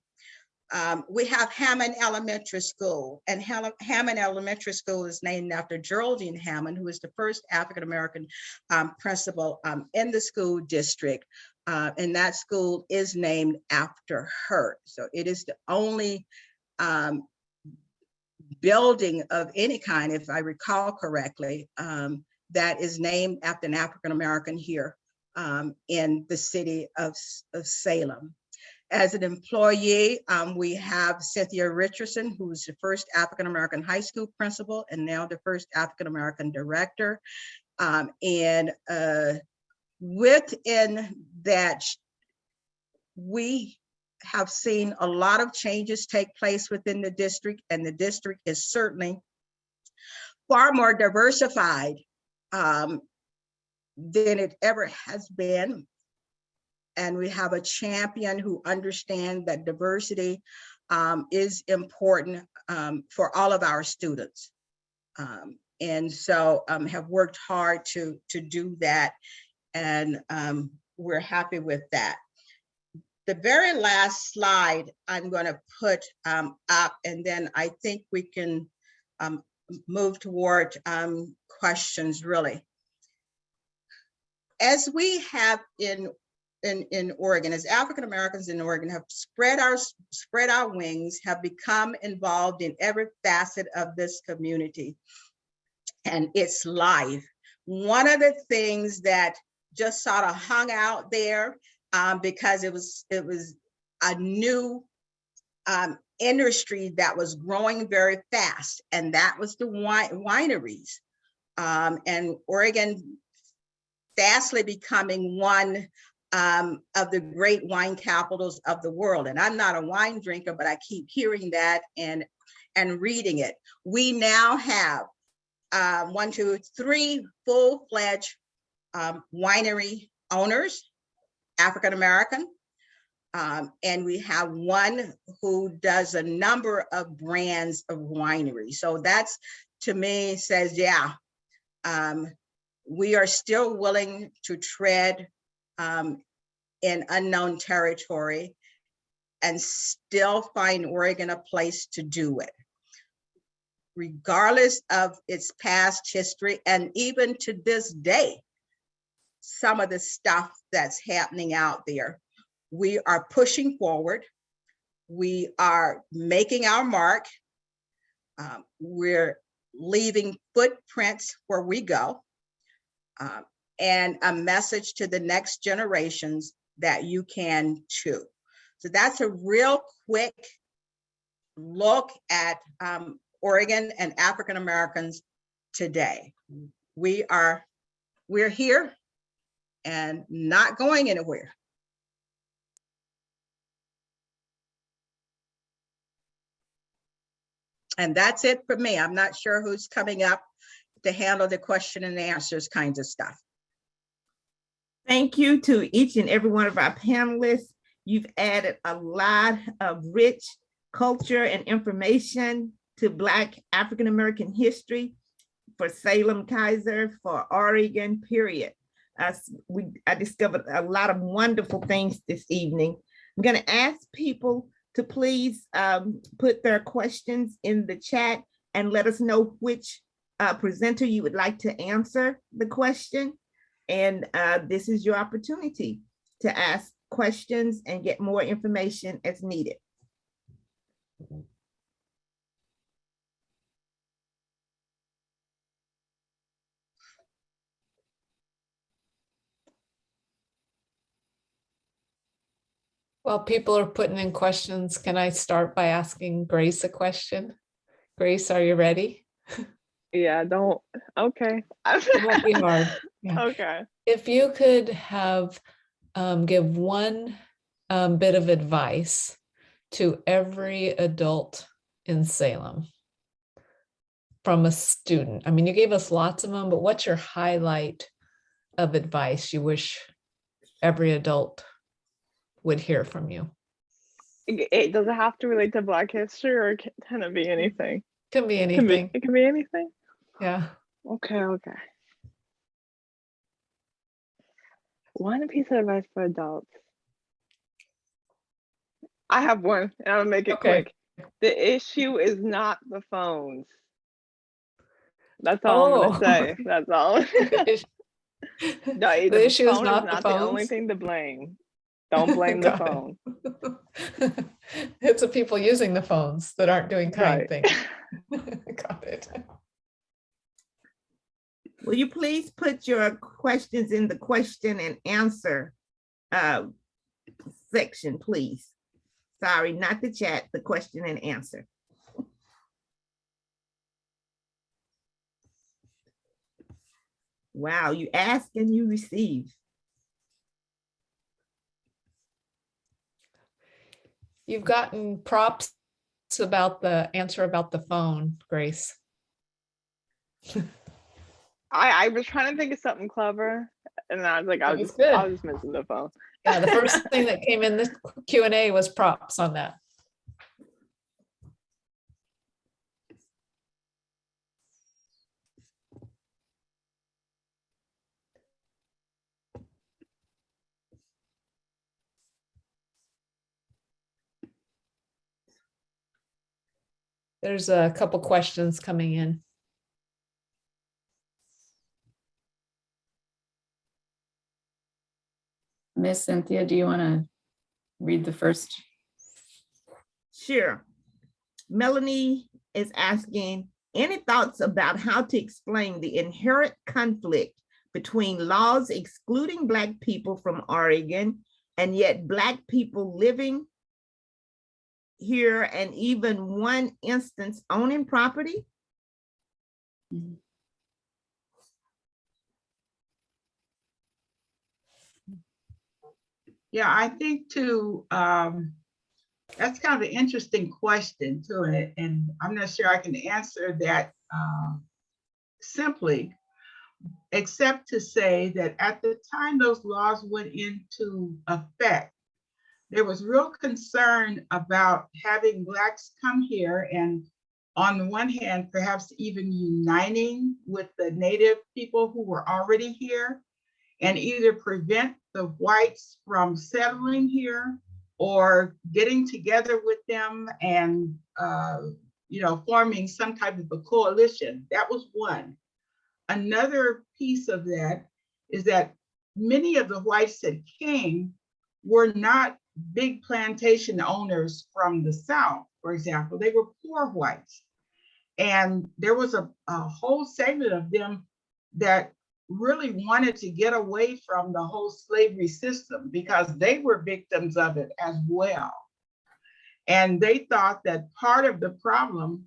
We have Hammond Elementary School, and Hammond Elementary School is named after Geraldine Hammond, who is the first African-American principal in the school district. And that school is named after her. So it is the only building of any kind, if I recall correctly, that is named after an African-American here in the city of Salem. As an employee, we have Cynthia Richardson, who is the first African-American high school principal and now the first African-American director. And within that, we have seen a lot of changes take place within the district, and the district is certainly far more diversified than it ever has been. And we have a champion who understands that diversity is important for all of our students. And so have worked hard to do that. And we're happy with that. The very last slide I'm going to put up, and then I think we can move toward questions, really. As we have in Oregon, as African Americans in Oregon have spread our wings, have become involved in every facet of this community and its life. One of the things that just sort of hung out there because it was a new industry that was growing very fast, and that was the wineries. And Oregon fastly becoming one of the great wine capitals of the world. And I'm not a wine drinker, but I keep hearing that and reading it. We now have 1, 2, 3 full-fledged winery owners, African American, and we have one who does a number of brands of winery. So that's, to me, says, yeah, we are still willing to tread in unknown territory and still find Oregon a place to do it, regardless of its past history. And even to this day, some of the stuff that's happening out there, we are pushing forward. We are making our mark. We're leaving footprints where we go. And a message to the next generations that you can too. So that's a real quick look at Oregon and African Americans today. We're here and not going anywhere. And that's it for me. I'm not sure who's coming up to handle the question and answers kinds of stuff. Thank you to each and every one of our panelists. You've added a lot of rich culture and information to Black African American history for Salem-Keizer, for Oregon, period. I discovered a lot of wonderful things this evening. I'm going to ask people to please put their questions in the chat and let us know which presenter you would like to answer the question. And this is your opportunity to ask questions and get more information as needed. While people are putting in questions, can I start by asking Grace a question? Grace, are you ready? Yeah, don't. Okay. It won't be hard. Yeah. Okay. If you could have give one bit of advice to every adult in Salem from a student. I mean, you gave us lots of them, but what's your highlight of advice you wish every adult would hear from you? Does it have to relate to Black history, or can it be anything? Can be anything. It can be anything. Yeah. Okay. One piece of advice for adults. I have one, and I'll make it quick. The issue is not the phones. That's all I'm gonna say. That's all. No, The issue is phone not the phones. the only thing to blame. Don't blame the phone. It's the people using the phones that aren't doing kind things. Got it. Will you please put your questions in the question and answer section, please? Sorry, not the chat, the question and answer. Wow, you ask and you receive. You've gotten props about the answer about the phone, Grace. I was trying to think of something clever, and I was like, I was just missing the phone. Yeah, the first thing that came in this Q&A was props on that. There's a couple questions coming in. Miss Cynthia, do you want to read the first? Sure. Melanie is asking, any thoughts about how to explain the inherent conflict between laws excluding Black people from Oregon and yet Black people living here and even one instance owning property? Yeah, I think too, that's kind of an interesting question to it. And I'm not sure I can answer that simply, except to say that at the time those laws went into effect, there was real concern about having Blacks come here and on the one hand, perhaps even uniting with the Native people who were already here and either prevent the whites from settling here or getting together with them and forming some type of a coalition. That was one. Another piece of that is that many of the whites that came were not big plantation owners from the South, for example. They were poor whites. And there was a whole segment of them that really wanted to get away from the whole slavery system because they were victims of it as well. And they thought that part of the problem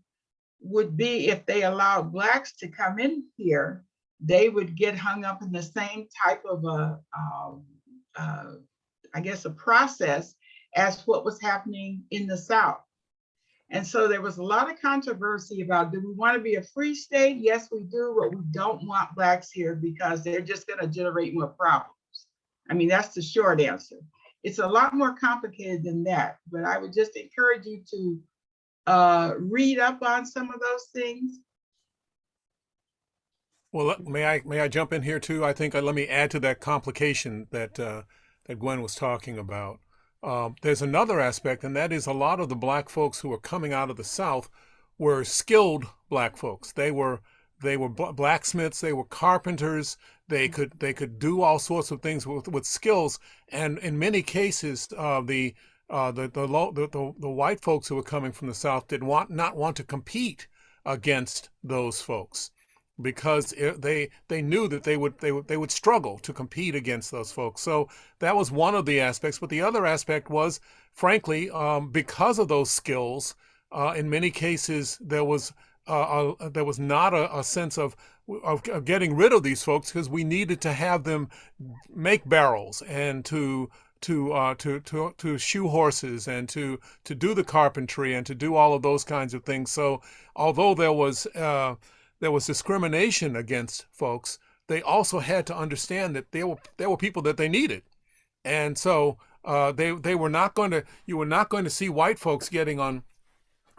would be if they allowed Blacks to come in here, they would get hung up in the same type of I guess, a process as what was happening in the South. And so there was a lot of controversy about, do we want to be a free state? Yes, we do, but we don't want Blacks here because they're just going to generate more problems. I mean, that's the short answer. It's a lot more complicated than that, but I would just encourage you to read up on some of those things. Well, may I jump in here too? I think let me add to that complication that that Gwen was talking about. There's another aspect, and that is a lot of the Black folks who were coming out of the South were skilled Black folks. They were blacksmiths, they were carpenters, they could do all sorts of things with skills, and in many cases, the white folks who were coming from the South did not want to compete against those folks, because they knew that they would struggle to compete against those folks. So that was one of the aspects. But the other aspect was, frankly, because of those skills, in many cases there was not a sense of getting rid of these folks, because we needed to have them make barrels and to shoe horses and to do the carpentry and to do all of those kinds of things. So although there was discrimination against folks, they also had to understand that there were people that they needed. And so they were not going to, you were not going to see white folks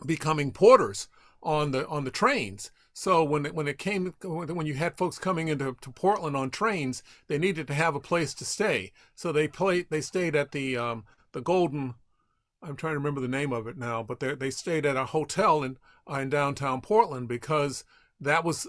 becoming porters on the trains. So when you had folks coming into Portland on trains, they needed to have a place to stay. So they stayed at the Golden, I'm trying to remember the name of it now, but they stayed at a hotel in downtown Portland, because that was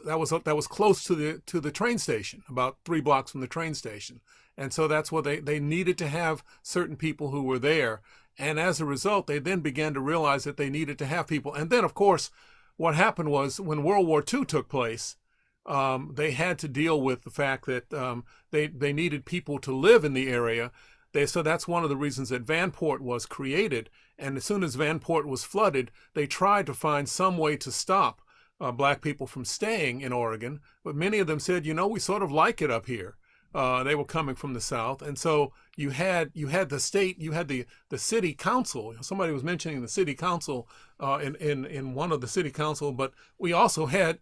close to the train station, about 3 blocks from the train station. And so that's what they needed to have certain people who were there. And as a result, they then began to realize that they needed to have people. And then, of course, what happened was, when World War II took place, they had to deal with the fact that they needed people to live in the area. So that's one of the reasons that Vanport was created. And as soon as Vanport was flooded, they tried to find some way to stop Black people from staying in Oregon. But many of them said, we sort of like it up here. They were coming from the South. And so you had the state, you had the city council. Somebody was mentioning the city council in one of the city council, but we also had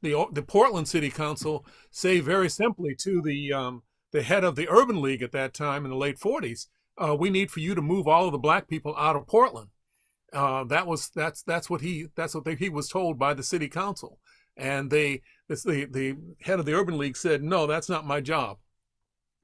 the Portland City Council say very simply to the head of the Urban League at that time in the late 40s, we need for you to move all of the Black people out of Portland. That's what he was told by the city council. And the head of the Urban League said, no, that's not my job.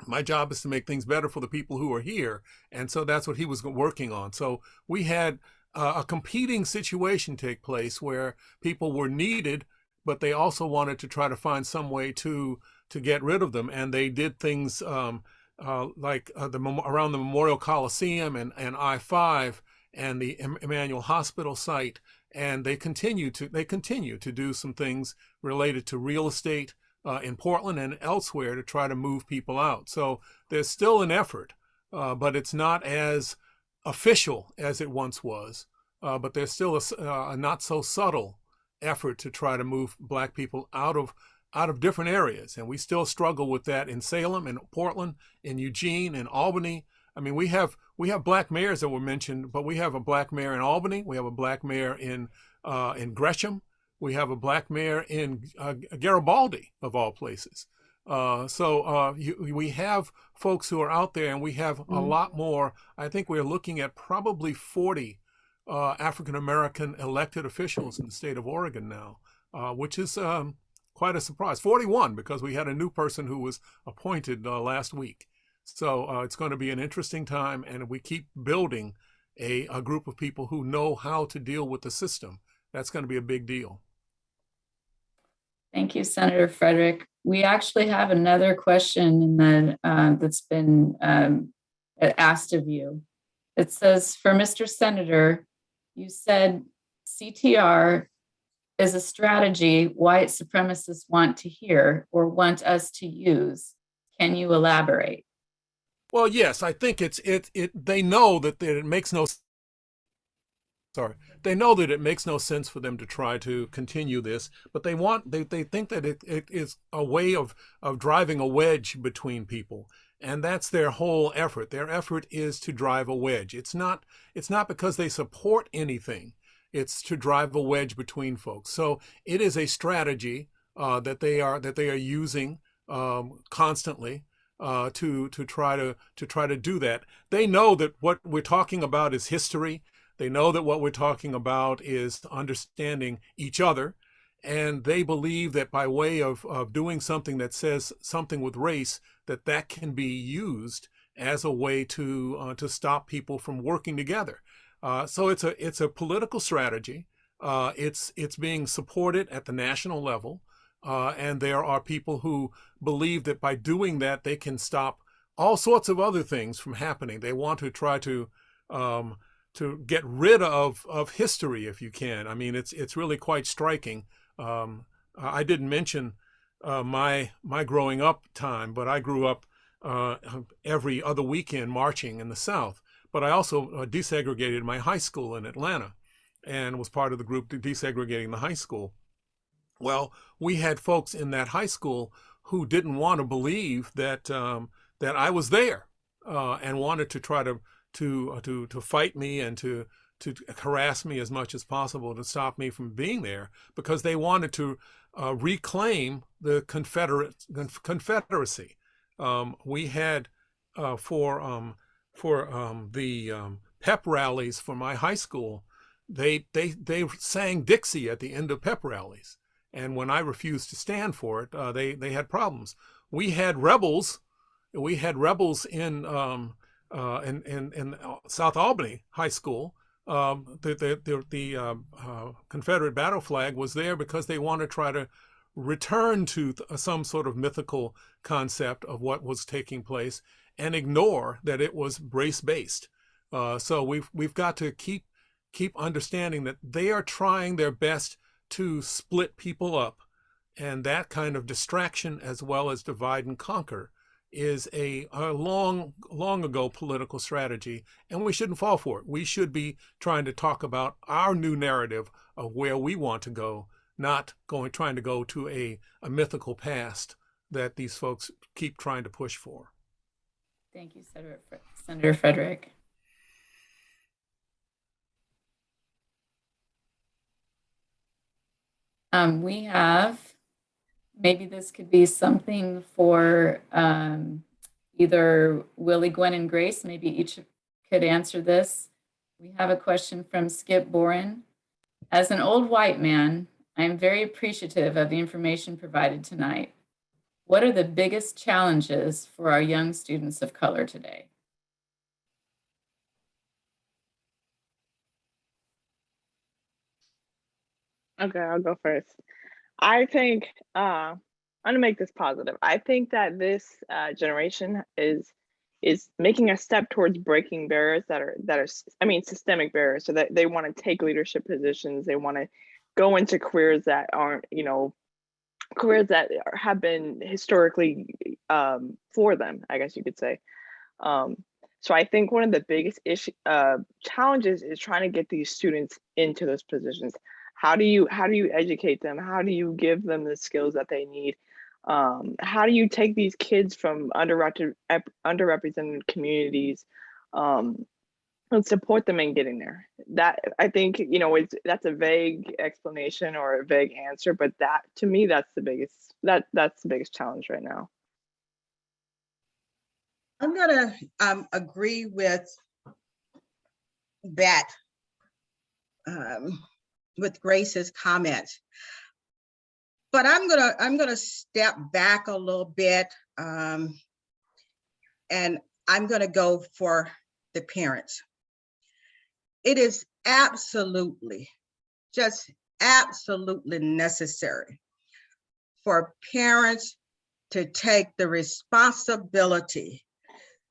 My job is to make things better for the people who are here. And so that's what he was working on. So we had a competing situation take place where people were needed, but they also wanted to try to find some way to get rid of them. And they did things like around the Memorial Coliseum and I-5 and the Emmanuel Hospital site. And they continue to do some things related to real estate in Portland and elsewhere to try to move people out. So there's still an effort, but it's not as official as it once was. But there's still a not so subtle effort to try to move Black people out of different areas. And we still struggle with that in Salem, in Portland, in Eugene, in Albany. I mean, we have Black mayors that were mentioned, but we have a Black mayor in Albany. We have a Black mayor in Gresham. We have a Black mayor in Garibaldi, of all places. So we have folks who are out there, and we have a lot more. I think we're looking at probably 40 African-American elected officials in the state of Oregon now, which is quite a surprise. 41, because we had a new person who was appointed last week. So it's going to be an interesting time, and we keep building a group of people who know how to deal with the system. That's going to be a big deal. Thank you, Senator Frederick. We actually have another question that's been asked of you. It says, for Mr. Senator, you said CTR is a strategy white supremacists want to hear or want us to use. Can you elaborate? Well, yes, I think they know that it makes no sorry, they know that it makes no sense for them to try to continue this, but they think that it is a way of driving a wedge between people. And that's their whole effort. Their effort is to drive a wedge. It's not because they support anything. It's to drive a wedge between folks. So it is a strategy that they are using constantly to try to do that. They know that what we're talking about is history. They know that what we're talking about is understanding each other, and they believe that by way of doing something that says something with race, that can be used as a way to stop people from working together. So it's a political strategy. It's being supported at the national level, and there are people who believe that by doing that they can stop all sorts of other things from happening. They want to try to get rid of history if you can. I mean, it's really quite striking. I didn't mention my growing up time, but I grew up every other weekend marching in the South. But I also desegregated my high school in Atlanta and was part of the group desegregating the high school. Well, we had folks in that high school who didn't want to believe that I was there and wanted to try to fight me and to harass me as much as possible to stop me from being there, because they wanted to reclaim the Confederacy. We had for the pep rallies for my high school, they sang Dixie at the end of pep rallies, and when I refused to stand for it, they had problems. We had rebels in South Albany High School. The Confederate battle flag was there because they want to try to return to some sort of mythical concept of what was taking place and ignore that it was race-based. So we've got to keep understanding that they are trying their best to split people up, and that kind of distraction as well as divide and conquer is a long ago political strategy, and we shouldn't fall for it. We should be trying to talk about our new narrative of where we want to go, not trying to go to a mythical past that these folks keep trying to push for. Thank you, Senator Frederick. We have, maybe this could be something for either Willie, Gwen, and Grace. Maybe each could answer this. We have a question from Skip Boren. As an old white man, I am very appreciative of the information provided tonight. What are the biggest challenges for our young students of color today? Okay, I'll go first. I think I'm gonna make this positive. I think that this generation is making a step towards breaking barriers that are systemic barriers, so that they want to take leadership positions. They want to go into careers that aren't, careers that have been historically for them, I guess you could say. So I think one of the biggest challenges is trying to get these students into those positions. How do you educate them? How do you give them the skills that they need? How do you take these kids from underrepresented communities and support them in getting there? That, I think, that's a vague explanation or a vague answer, but that, to me, that's the biggest challenge right now. I'm gonna agree with that, with Grace's comments, but I'm gonna step back a little bit, and I'm gonna go for the parents. It is absolutely, just absolutely necessary for parents to take the responsibility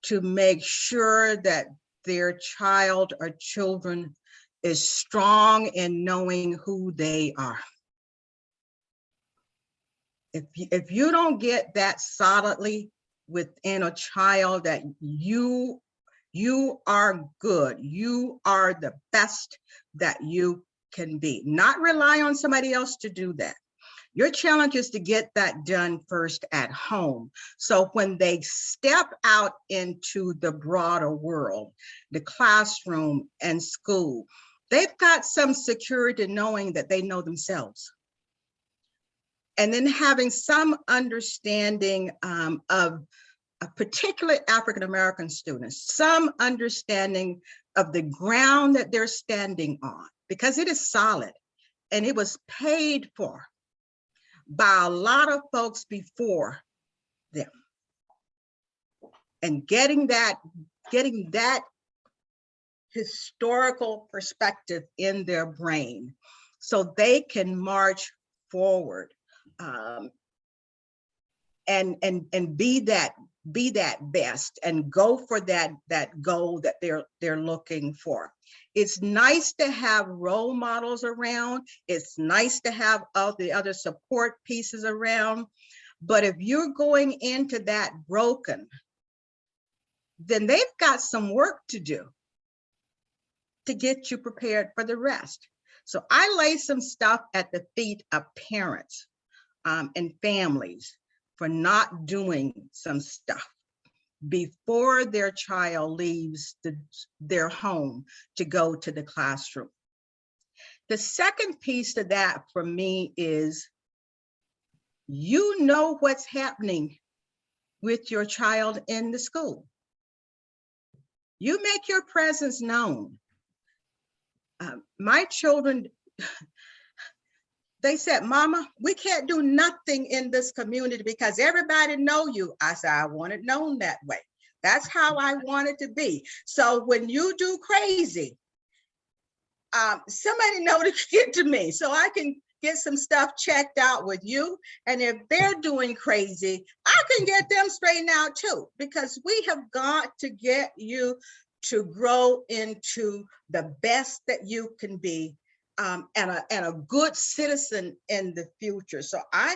to make sure that their child or children is strong in knowing who they are. If you don't get that solidly within a child, that you You are good. You are the best that you can be. Not rely on somebody else to do that. Your challenge is to get that done first at home. So when they step out into the broader world, the classroom and school, they've got some security knowing that they know themselves. And then having some understanding of particularly African-American students, some understanding of the ground that they're standing on, because it is solid and it was paid for by a lot of folks before them. And getting that historical perspective in their brain so they can march forward and be that best and go for that goal that they're looking for. It's nice to have role models around. It's nice to have all the other support pieces around. But if you're going into that broken, then they've got some work to do to get you prepared for the rest. So I lay some stuff at the feet of parents and families for not doing some stuff before their child leaves their home to go to the classroom. The second piece to that for me is, you know what's happening with your child in the school. You make your presence known. My children, they said, "Mama, we can't do nothing in this community because everybody know you." I said, "I want it known that way. That's how I want it to be. So when you do crazy, somebody know to get to me so I can get some stuff checked out with you. And if they're doing crazy, I can get them straightened out too, because we have got to get you to grow into the best that you can be. And a good citizen in the future." So I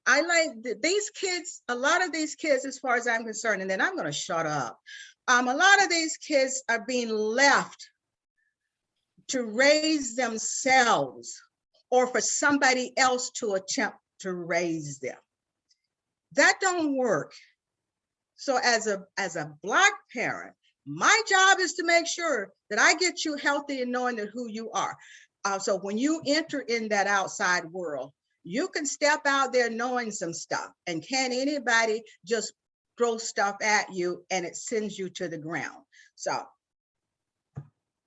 like these kids, a lot of these kids, as far as I'm concerned, and then I'm going to shut up. A lot of these kids are being left to raise themselves or for somebody else to attempt to raise them. That don't work. So as a Black parent, my job is to make sure that I get you healthy and knowing that who you are. So when you enter in that outside world, you can step out there knowing some stuff, and can't anybody just throw stuff at you and it sends you to the ground. So,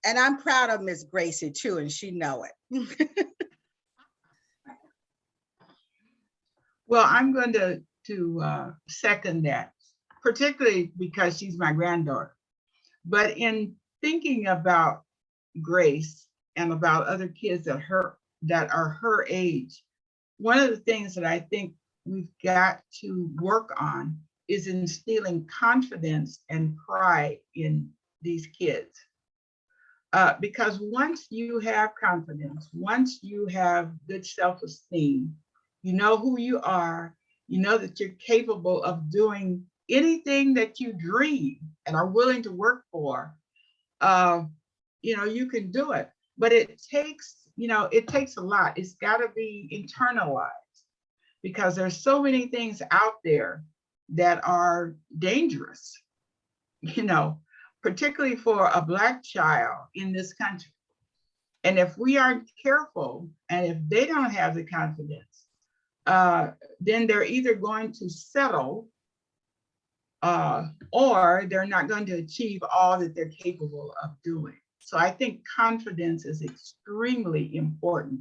and I'm proud of Miss Gracie too, and she know it. Well, I'm going to second that, particularly because she's my granddaughter. But in thinking about Grace and about other kids that are her age, one of the things that I think we've got to work on is instilling confidence and pride in these kids. Because once you have confidence, once you have good self-esteem, you know who you are, you know that you're capable of doing anything that you dream and are willing to work for, you can do it. But it takes a lot. It's got to be internalized, because there's so many things out there that are dangerous, particularly for a Black child in this country. And if we aren't careful, and if they don't have the confidence, then they're either going to settle or they're not going to achieve all that they're capable of doing. So I think confidence is extremely important,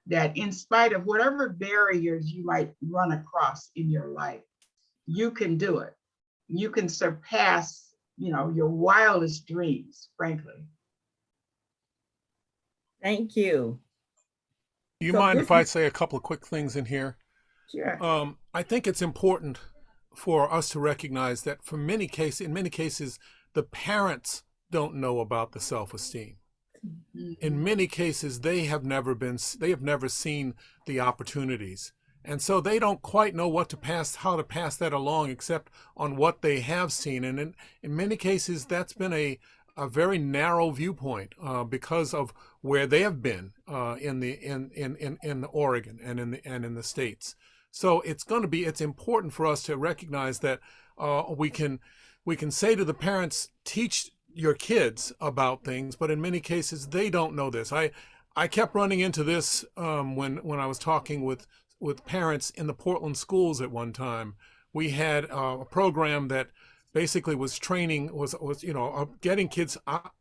that in spite of whatever barriers you might run across in your life, you can do it. You can surpass, your wildest dreams, frankly. Thank you. Do you So mind this if I is- say a couple of quick things in here? Sure. I think it's important for us to recognize that in many cases, the parents don't know about the self-esteem. In many cases, they have never seen the opportunities. And so they don't quite know how to pass that along except on what they have seen. And in many cases, that's been a very narrow viewpoint because of where they have been in Oregon and in the states. So it's important for us to recognize that we can say to the parents, teach your kids about things, but in many cases they don't know this. I kept running into this when I was talking with parents in the Portland schools at one time. We had a program that basically was training, getting kids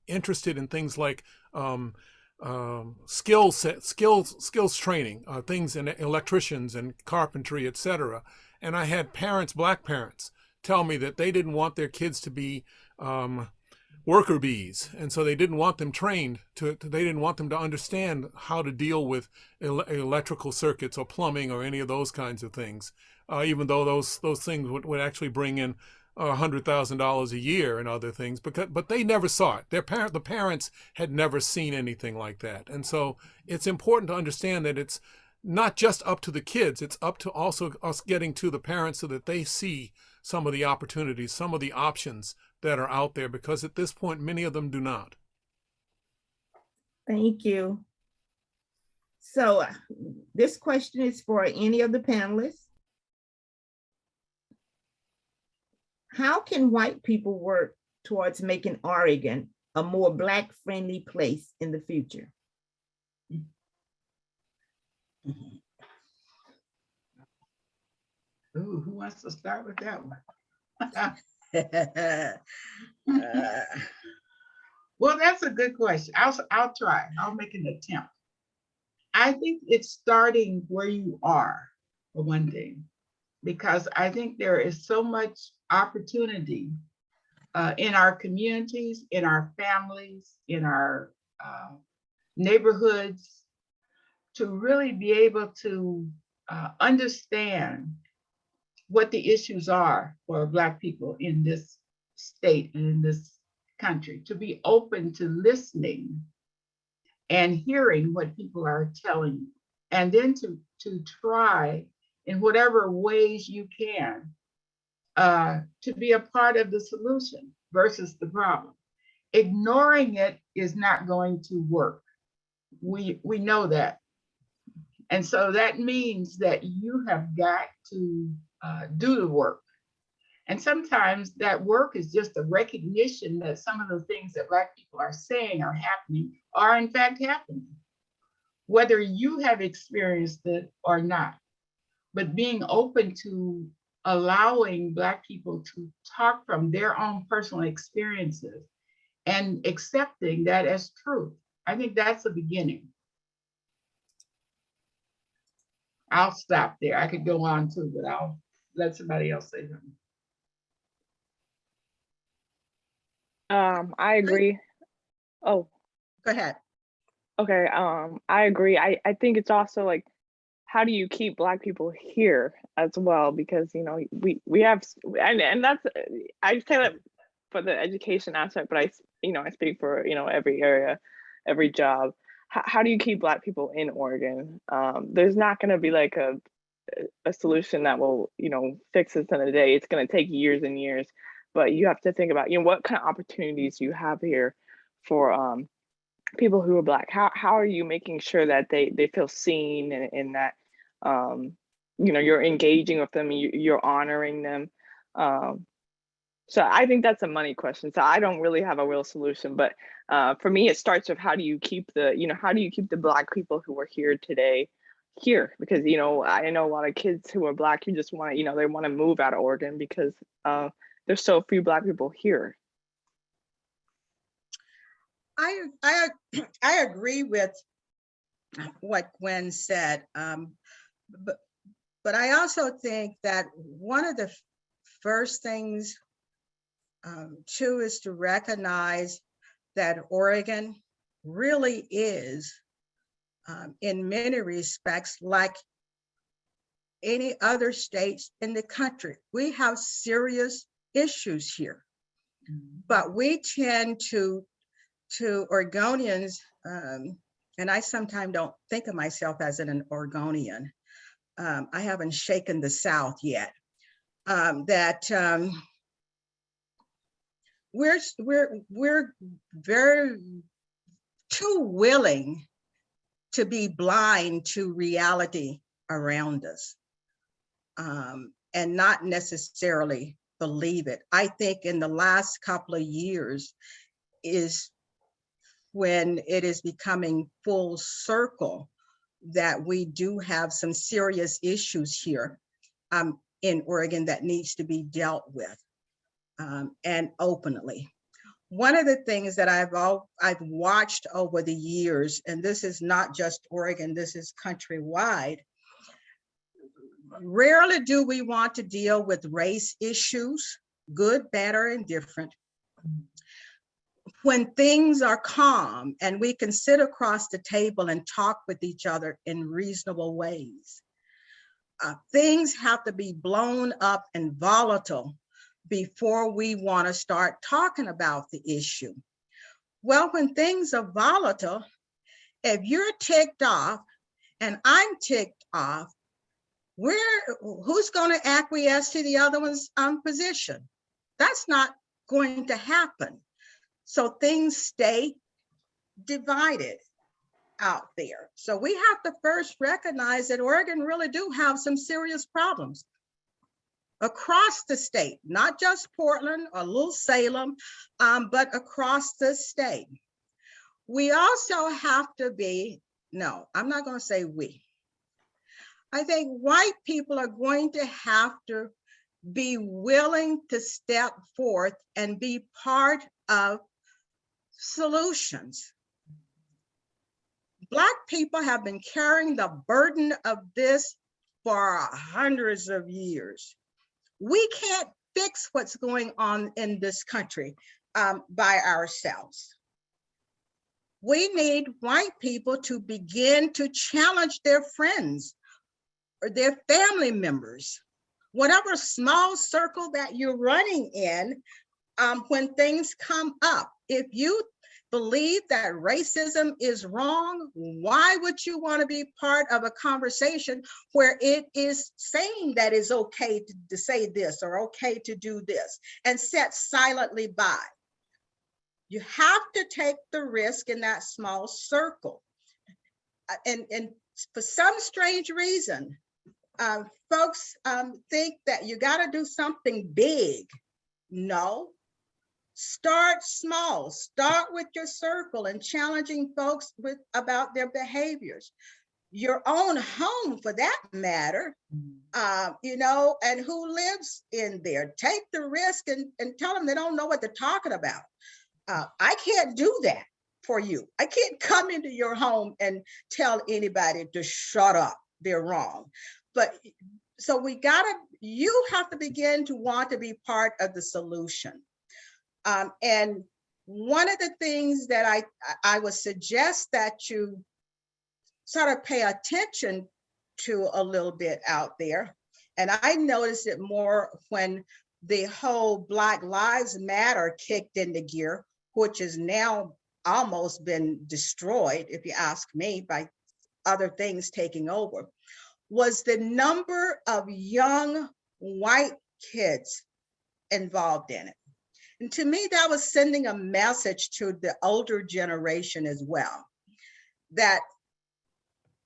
interested in things like skills training, things in electricians and carpentry, etc. And I had Black parents, tell me that they didn't want their kids to be worker bees, and so they didn't want them trained they didn't want them to understand how to deal with electrical circuits or plumbing or any of those kinds of things, even though those things would actually bring in $100,000 a year and other things, but they never saw it. The parents had never seen anything like that. And so it's important to understand that it's not just up to the kids, it's up to also us getting to the parents so that they see some of the opportunities, some of the options that are out there, because at this point, many of them do not. Thank you. So this question is for any of the panelists. How can white people work towards making Oregon a more Black-friendly place in the future? Ooh, who wants to start with that one? Well, that's a good question. I'll try. I'll make an attempt. I think it's starting where you are, for one thing, because I think there is so much opportunity in our communities, in our families, in our neighborhoods, to really be able to understand what the issues are for Black people in this state and in this country, to be open to listening and hearing what people are telling you, and then to try in whatever ways you can to be a part of the solution versus the problem. Ignoring it is not going to work. We know that. And so that means that you have got to do the work. And sometimes that work is just a recognition that some of the things that Black people are saying are happening are in fact happening, whether you have experienced it or not. But being open to allowing Black people to talk from their own personal experiences and accepting that as truth. I think that's the beginning. I'll stop there. I could go on too, but I'll let somebody else say something. I agree. Oh, Go ahead. okay. I agree. I think it's also like, how do you keep Black people here as well? Because, you know, we have, and that's, I say that for the education aspect, but I speak for, every area, every job. How do you keep Black people in Oregon? There's not going to be like a solution that will, fix this in a day. It's going to take years and years, but you have to think about, what kind of opportunities you have here for people who are Black. How are you making sure that they feel seen and that, you're engaging with them, you're honoring them. So I think that's a money question. So I don't really have a real solution, but for me, it starts with how do you keep the Black people who are here today here? Because, I know a lot of kids who are Black who just want to, they want to move out of Oregon because there's so few Black people here. I agree with what Gwen said, but I also think that one of the first things too is to recognize that Oregon really is, in many respects, like any other states in the country. We have serious issues here, but we tend to Oregonians, and I sometimes don't think of myself as an Oregonian, I haven't shaken the South yet, that we're very too willing to be blind to reality around us, and not necessarily believe it. I think in the last couple of years is when it is becoming full circle that we do have some serious issues here in Oregon that needs to be dealt with, and openly. One of the things that I've watched over the years, and this is not just Oregon, this is countrywide, rarely do we want to deal with race issues, good, bad, or indifferent, when things are calm and we can sit across the table and talk with each other in reasonable ways. Things have to be blown up and volatile before we want to start talking about the issue. Well, when things are volatile, if you're ticked off and I'm ticked off, who's going to acquiesce to the other one's position? That's not going to happen. So things stay divided out there. So we have to first recognize that Oregon really do have some serious problems across the state, not just Portland or Little Salem, but across the state. We also have to be, no, I'm not going to say we. I think white people are going to have to be willing to step forth and be part of solutions. Black people have been carrying the burden of this for hundreds of years. We can't fix what's going on in this country by ourselves. We need white people to begin to challenge their friends or their family members, whatever small circle that you're running in, when things come up. If you believe that racism is wrong, why would you want to be part of a conversation where it is saying that it's okay to say this or okay to do this and sit silently by? You have to take the risk in that small circle. And for some strange reason, folks think that you got to do something big. No. Start small. Start with your circle and challenging folks about their behaviors. Your own home, for that matter, and who lives in there. Take the risk and tell them they don't know what they're talking about. I can't do that for you. I can't come into your home and tell anybody to shut up. They're wrong. But so you have to begin to want to be part of the solution. And one of the things that I would suggest that you sort of pay attention to a little bit out there, and I noticed it more when the whole Black Lives Matter kicked into gear, which has now almost been destroyed, if you ask me, by other things taking over, was the number of young white kids involved in it. And to me, that was sending a message to the older generation as well, that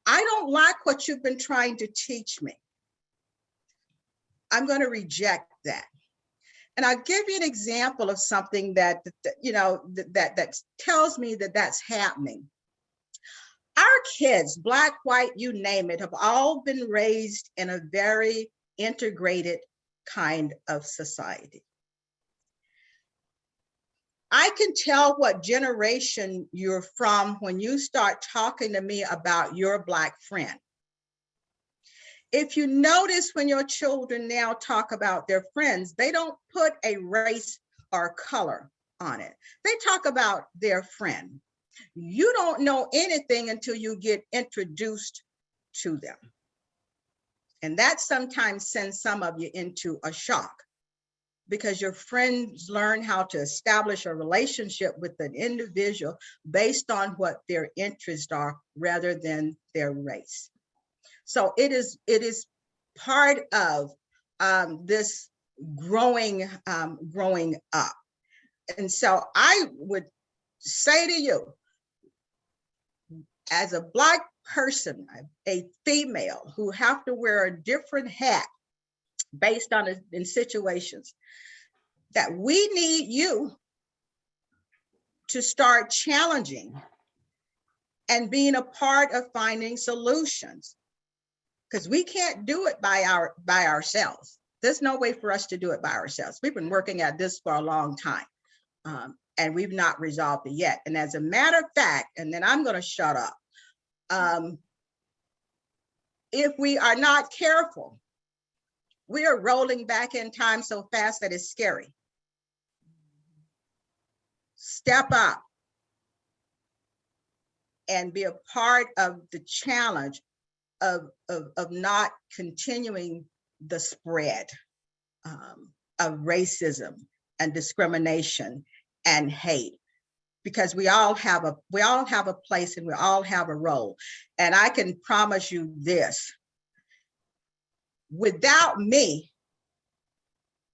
I don't like what you've been trying to teach me. I'm going to reject that. And I'll give you an example of something that tells me that that's happening. Our kids, Black, white, you name it, have all been raised in a very integrated kind of society. I can tell what generation you're from when you start talking to me about your Black friend. If you notice when your children now talk about their friends, they don't put a race or color on it. They talk about their friend. You don't know anything until you get introduced to them. And that sometimes sends some of you into a shock, because your friends learn how to establish a relationship with an individual based on what their interests are rather than their race. So it is part of this growing up. And so I would say to you, as a Black person, a female who have to wear a different hat based on in situations, that we need you to start challenging and being a part of finding solutions, because we can't do it by ourselves. There's no way for us to do it by ourselves. We've been working at this for a long time, and we've not resolved it yet. And as a matter of fact, and then I'm going to shut up, if we are not careful, we are rolling back in time so fast that it's scary. Step up and be a part of the challenge of not continuing the spread of racism and discrimination and hate, because we all have a place and we all have a role. And I can promise you this, without me,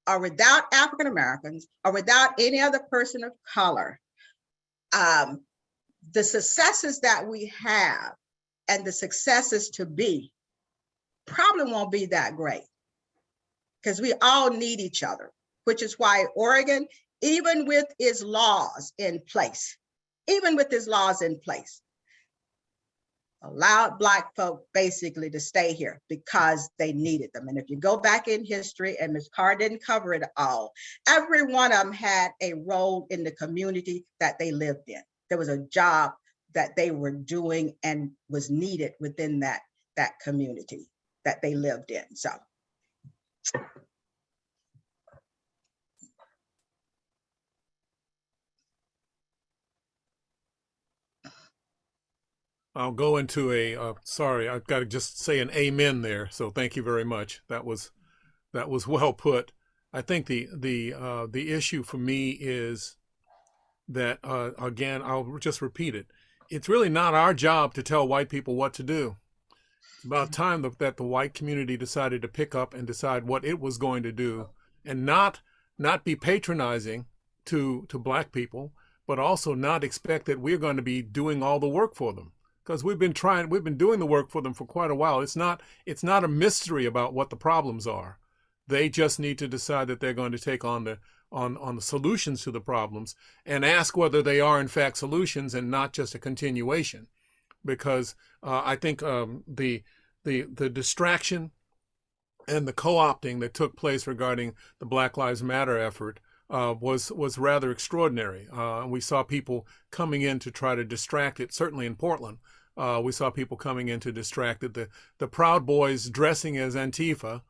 or without African Americans, or without any other person of color, the successes that we have and the successes to be probably won't be that great, because we all need each other, which is why Oregon, even with its laws in place, allowed Black folk basically to stay here because they needed them. And if you go back in history, and Ms. Carr didn't cover it all, every one of them had a role in the community that they lived in. There was a job that they were doing and was needed within that community that they lived in. So. I'll go into sorry, I've got to just say an amen there. So thank you very much. That was well put. I think the issue for me is that, again, I'll just repeat it. It's really not our job to tell white people what to do. It's about time that the white community decided to pick up and decide what it was going to do, and not be patronizing to Black people, but also not expect that we're going to be doing all the work for them. Because we've been doing the work for them for quite a while. It's not a mystery about what the problems are. They just need to decide that they're going to take on the solutions to the problems and ask whether they are in fact solutions and not just a continuation. Because I think the distraction and the co-opting that took place regarding the Black Lives Matter effort was rather extraordinary. We saw people coming in to try to distract it, certainly in Portland. We saw people coming in to distract it. The Proud Boys dressing as Antifa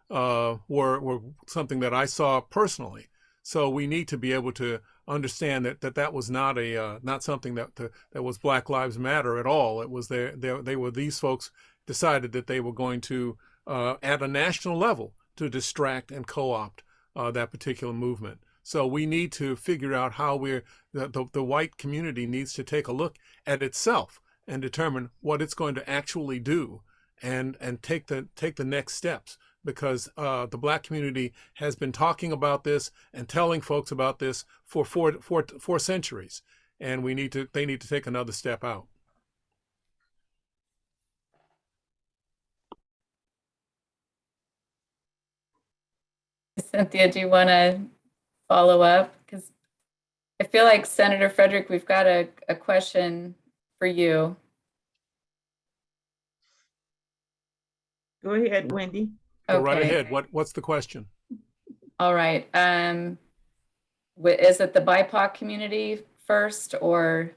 were something that I saw personally. So we need to be able to understand that was not something that was Black Lives Matter at all. It was these folks decided that they were going to at a national level to distract and co-opt that particular movement. So we need to figure out how the white community needs to take a look at itself and determine what it's going to actually do and take the next steps. Because the Black community has been talking about this and telling folks about this for four centuries, and they need to take another step out. Cynthia, do you want to follow up? Because I feel like Senator Frederick, we've got a question for you. Go ahead, Wendy. Go right ahead. What's the question? All right. Is it the BIPOC community first, or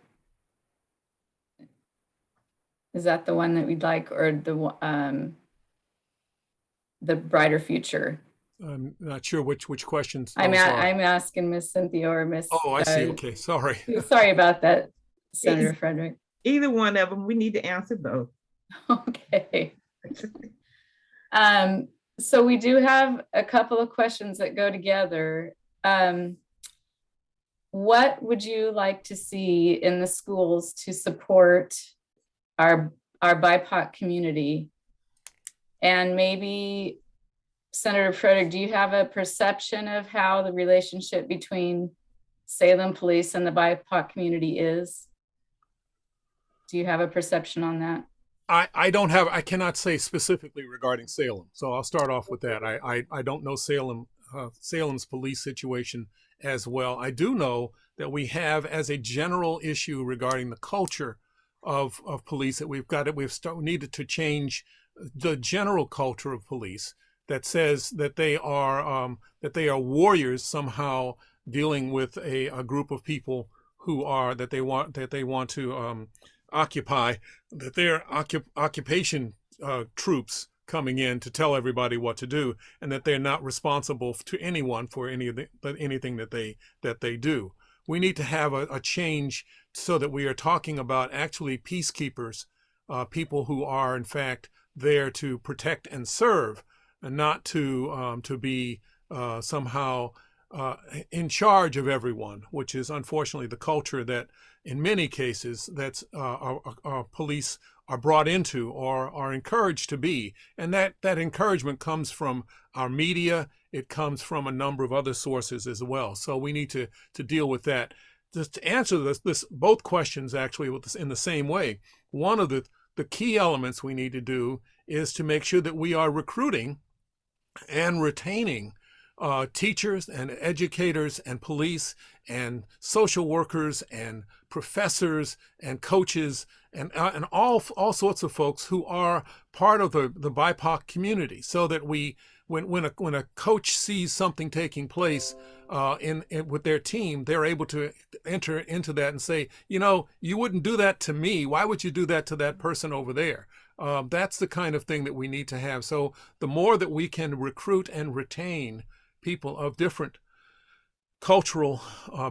is that the one that we'd like, or the brighter future? I'm not sure which questions. I'm asking Miss Cynthia or Miss. Oh, I see. Okay, sorry. Sorry about that, Senator Frederick. Either one of them. We need to answer both. Okay. So we do have a couple of questions that go together. What would you like to see in the schools to support our BIPOC community And maybe Senator Frederick, do you have a perception of how the relationship between Salem police and the BIPOC community is? Do you have a perception on that? I cannot say specifically regarding Salem. So I'll start off with that. I don't know Salem's police situation as well. I do know that we have, as a general issue regarding the culture of police, that we've needed to change the general culture of police that says that they are warriors somehow dealing with a group of people who are that they want to occupy, that they're occupation troops coming in to tell everybody what to do, and that they're not responsible to anyone for anything that they do. We need to have a change so that we are talking about actually peacekeepers, people who are in fact there to protect and serve, and not to be somehow in charge of everyone, which is unfortunately the culture that in many cases that's our police are brought into or are encouraged to be. And that encouragement comes from our media. It comes from a number of other sources as well. So we need to deal with that. Just to answer this both questions actually in the same way, one of the key elements we need to do is to make sure that we are recruiting and retaining teachers and educators and police and social workers and professors and coaches and all sorts of folks who are part of the BIPOC community, so that when a coach sees something taking place with their team, they're able to enter into that and say, you wouldn't do that to me. Why would you do that to that person over there? That's the kind of thing that we need to have. So the more that we can recruit and retain people of different cultural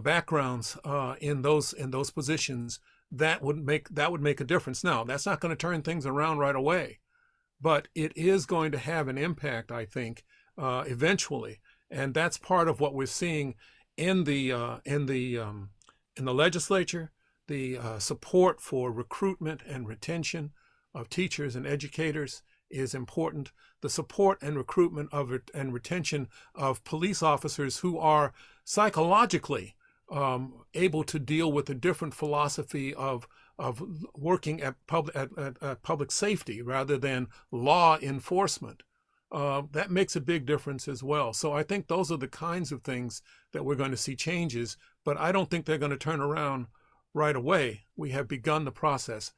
backgrounds in those positions, that would make a difference. Now, that's not going to turn things around right away, but it is going to have an impact, I think, eventually. And that's part of what we're seeing in the legislature, the support for recruitment and retention of teachers and educators is important. The support and recruitment and retention of police officers who are psychologically able to deal with a different philosophy of working at public safety rather than law enforcement. That makes a big difference as well. So I think those are the kinds of things that we're going to see changes, but I don't think they're going to turn around right away. We have begun the process.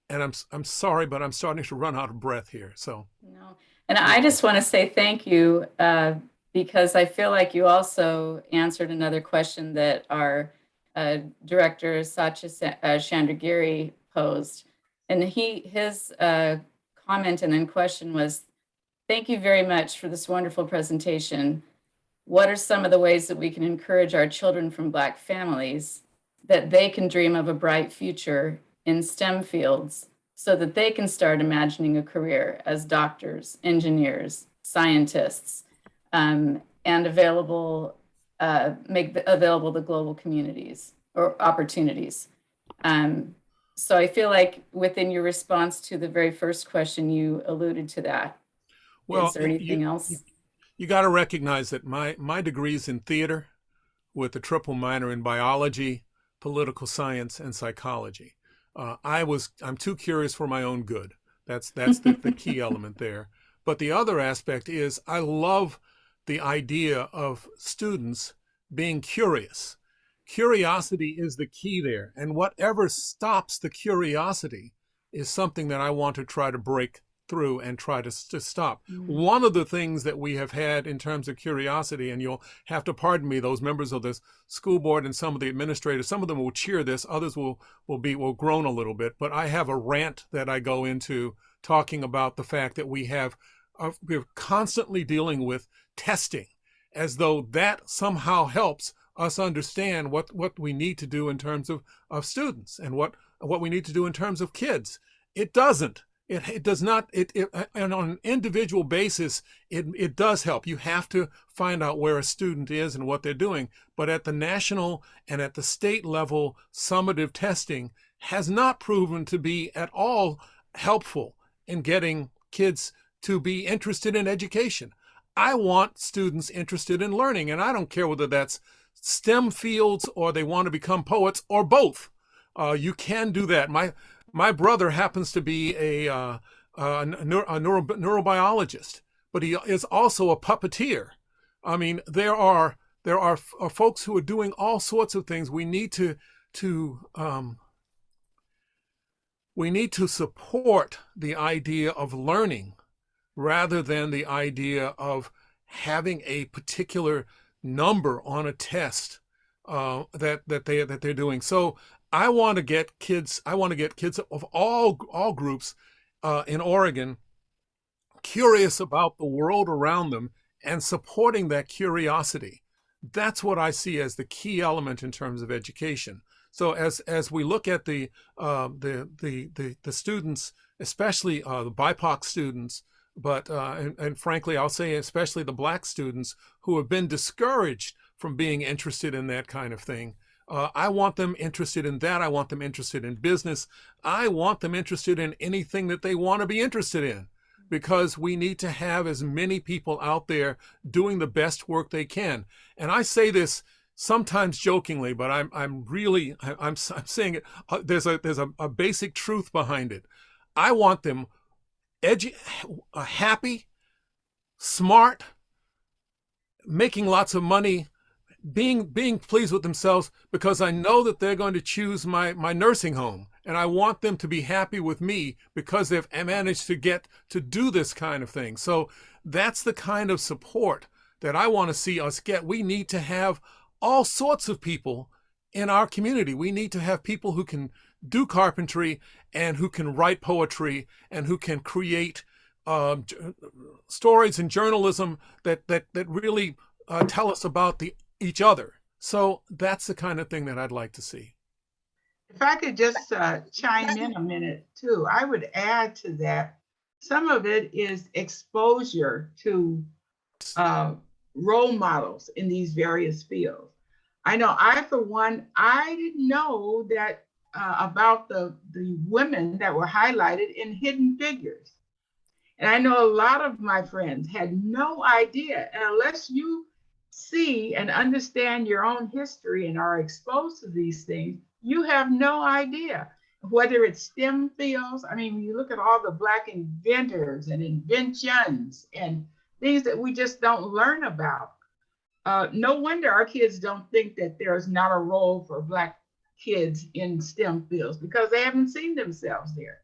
And I'm sorry, but I'm starting to run out of breath here. So no, and I just want to say thank you because I feel like you also answered another question that our director Satya Chandragiri posed, and his comment and then question was, "Thank you very much for this wonderful presentation. What are some of the ways that we can encourage our children from Black families that they can dream of a bright future in STEM fields so that they can start imagining a career as doctors, engineers, scientists, and make available the global communities or opportunities?" So I feel like within your response to the very first question, you alluded to that. Well, is there anything else? You got to recognize that my degree's in theater with a triple minor in biology, political science, and psychology. I'm too curious for my own good. That's the key element there. But the other aspect is I love the idea of students being curious. Curiosity is the key there. And whatever stops the curiosity is something that I want to try to break through and try to stop. One of the things that we have had in terms of curiosity, and you'll have to pardon me, those members of the school board and some of the administrators, some of them will cheer this, others will groan a little bit, but I have a rant that I go into talking about the fact that we're constantly dealing with testing as though that somehow helps us understand what we need to do in terms of students and what we need to do in terms of kids. It doesn't. It does not, and on an individual basis, it does help. You have to find out where a student is and what they're doing. But at the national and at the state level, summative testing has not proven to be at all helpful in getting kids to be interested in education. I want students interested in learning, and I don't care whether that's STEM fields or they want to become poets or both. You can do that. My brother happens to be a neurobiologist, but he is also a puppeteer. I mean, there are folks who are doing all sorts of things. We need to support the idea of learning rather than the idea of having a particular number on a test that they're doing. So I want to get kids of all groups in Oregon curious about the world around them and supporting that curiosity. That's what I see as the key element in terms of education. So as we look at the students, especially the BIPOC students, but and frankly, I'll say especially the Black students who have been discouraged from being interested in that kind of thing. I want them interested in that. I want them interested in business. I want them interested in anything that they want to be interested in, because we need to have as many people out there doing the best work they can. And I say this sometimes jokingly, but I'm saying it. There's a basic truth behind it. I want them happy, smart, making lots of money, being pleased with themselves, because I know that they're going to choose my nursing home, and I want them to be happy with me because they've managed to get to do this kind of thing. So that's the kind of support that I want to see us get. We need to have all sorts of people in our community. We need to have people who can do carpentry and who can write poetry and who can create stories and journalism that really tell us about each other. So that's the kind of thing that I'd like to see. If I could just chime in a minute too, I would add to that, some of it is exposure to role models in these various fields. I know I, for one, I didn't know that about the women that were highlighted in Hidden Figures. And I know a lot of my friends had no idea. And unless you see and understand your own history and are exposed to these things, you have no idea. Whether it's STEM fields, I mean, when you look at all the Black inventors and inventions and things that we just don't learn about. No wonder our kids don't think that there's not a role for Black kids in STEM fields, because they haven't seen themselves there.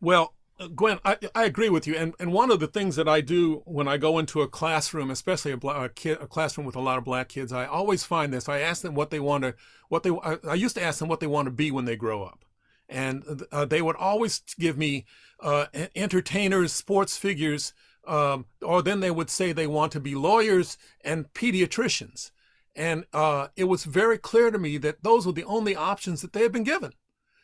Well, Gwen, I agree with you. And one of the things that I do when I go into a classroom, especially a classroom with a lot of Black kids, I always find this. I ask them I used to ask them what they want to be when they grow up. And they would always give me entertainers, sports figures, or then they would say they want to be lawyers and pediatricians. And it was very clear to me that those were the only options that they had been given.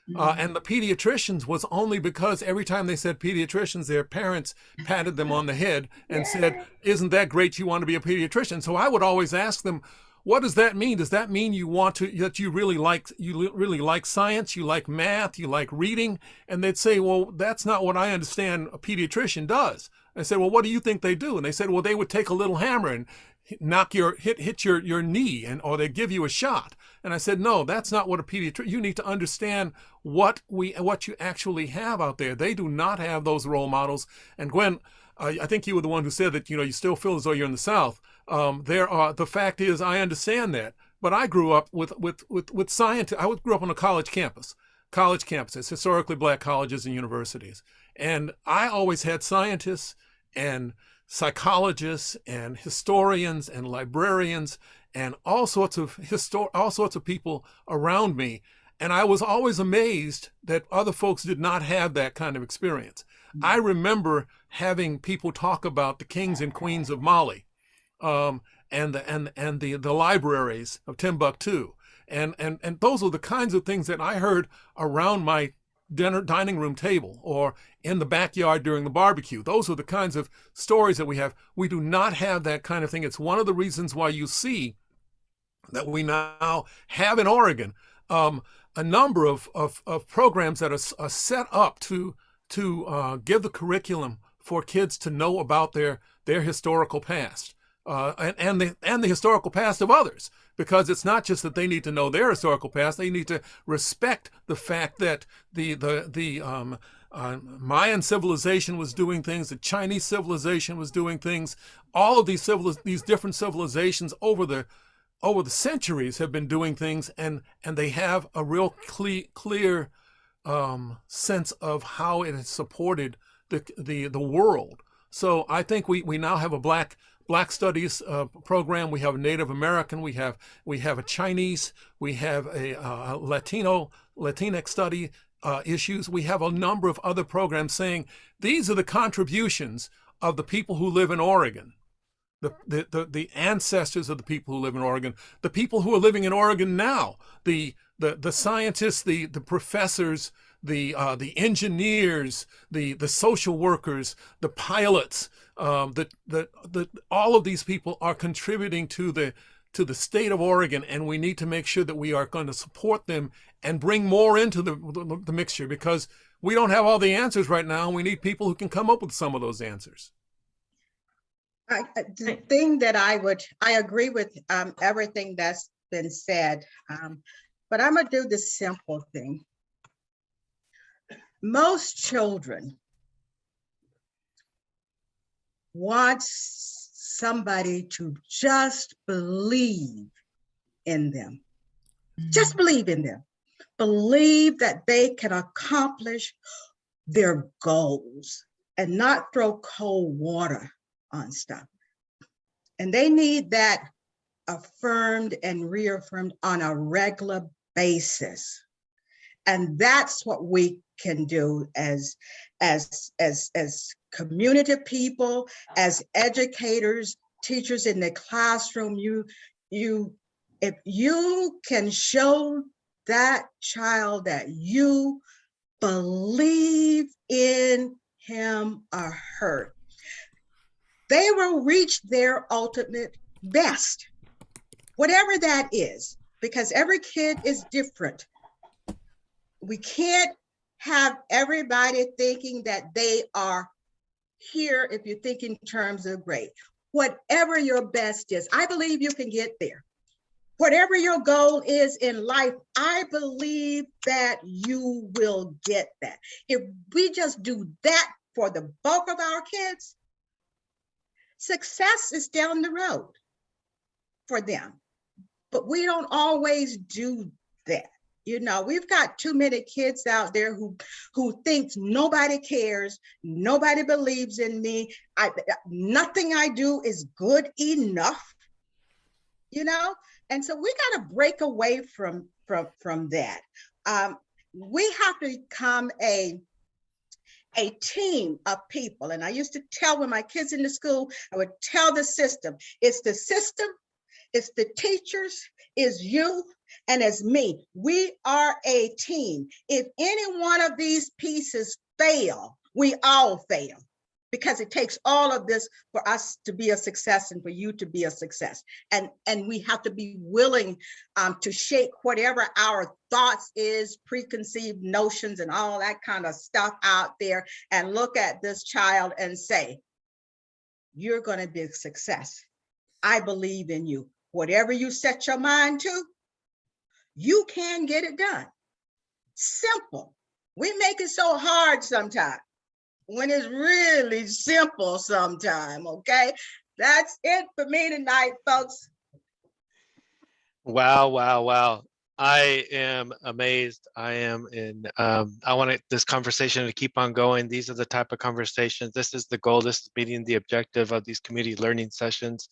And the pediatricians was only because every time they said pediatricians, their parents patted them on the head and said, "Isn't that great? You want to be a pediatrician?" So I would always ask them, "What does that mean? Does that mean that you really like science, you like math, you like reading?" And they'd say, "Well, that's not what I understand a pediatrician does." I said, "Well, what do you think they do?" And they said, "Well, they would take a little hammer and hit your knee, or they give you a shot." And I said, "No, that's not what a pediatrician. You need to understand what you actually have out there. They do not have those role models." And Gwen, I think you were the one who said that you still feel as though you're in the South. The fact is, I understand that, but I grew up with science. I grew up on a college campus. It's historically Black colleges and universities, and I always had scientists and psychologists and historians and librarians and all sorts of people around me. And I was always amazed that other folks did not have that kind of experience. I remember having people talk about the kings and queens of Mali, and the libraries of Timbuktu. And those are the kinds of things that I heard around my dining room table or in the backyard during the barbecue. Those are the kinds of stories that we have. We do not have that kind of thing. It's one of the reasons why you see that we now have in Oregon a number of programs that are set up to give the curriculum for kids to know about their historical past, and the historical past of others, because it's not just that they need to know their historical past; they need to respect the fact that the Mayan civilization was doing things, the Chinese civilization was doing things. All of these different civilizations over the centuries have been doing things, and they have a real clear sense of how it has supported the world. So I think we now have a Black Studies program. We have a Native American. We have a Chinese. We have a Latinx study issues. We have a number of other programs saying these are the contributions of the people who live in Oregon, the ancestors of the people who live in Oregon, the people who are living in Oregon now, the scientists, the professors, the engineers, the social workers, the pilots, all of these people are contributing to the state of Oregon, and we need to make sure that we are going to support them and bring more into the mixture, because we don't have all the answers right now, and we need people who can come up with some of those answers. The thing that I agree with everything that's been said, but I'm gonna do the simple thing. Most children want somebody to just believe in them. Just believe in them. Believe that they can accomplish their goals and not throw cold water on stuff. And they need that affirmed and reaffirmed on a regular basis. And that's what we can do as community people, as educators, teachers in the classroom. If you can show that child that you believe in him or her, they will reach their ultimate best, whatever that is, because every kid is different. We can't have everybody thinking that they are here if you think in terms of grade. Whatever your best is, I believe you can get there. Whatever your goal is in life, I believe that you will get that. If we just do that for the bulk of our kids, success is down the road for them. But we don't always do that. You know, we've got too many kids out there who thinks nobody cares, nobody believes in me, nothing I do is good enough, you know? And so we got to break away from that. We have to become a team of people. And I used to tell when my kids in the school, I would tell the system, it's the system, it's the teachers, it's you, and it's me. We are a team. If any one of these pieces fail, we all fail, because it takes all of this for us to be a success and for you to be a success. And we have to be willing to shake whatever our thoughts is, preconceived notions and all that kind of stuff out there, and look at this child and say, you're going to be a success. I believe in you. Whatever you set your mind to, you can get it done. Simple. We make it so hard sometimes when it's really simple sometimes, okay? That's it for me tonight, folks. Wow, wow, wow. I am amazed. I want this conversation to keep on going. These are the type of conversations. This is the goal. This is meeting the objective of these community learning sessions.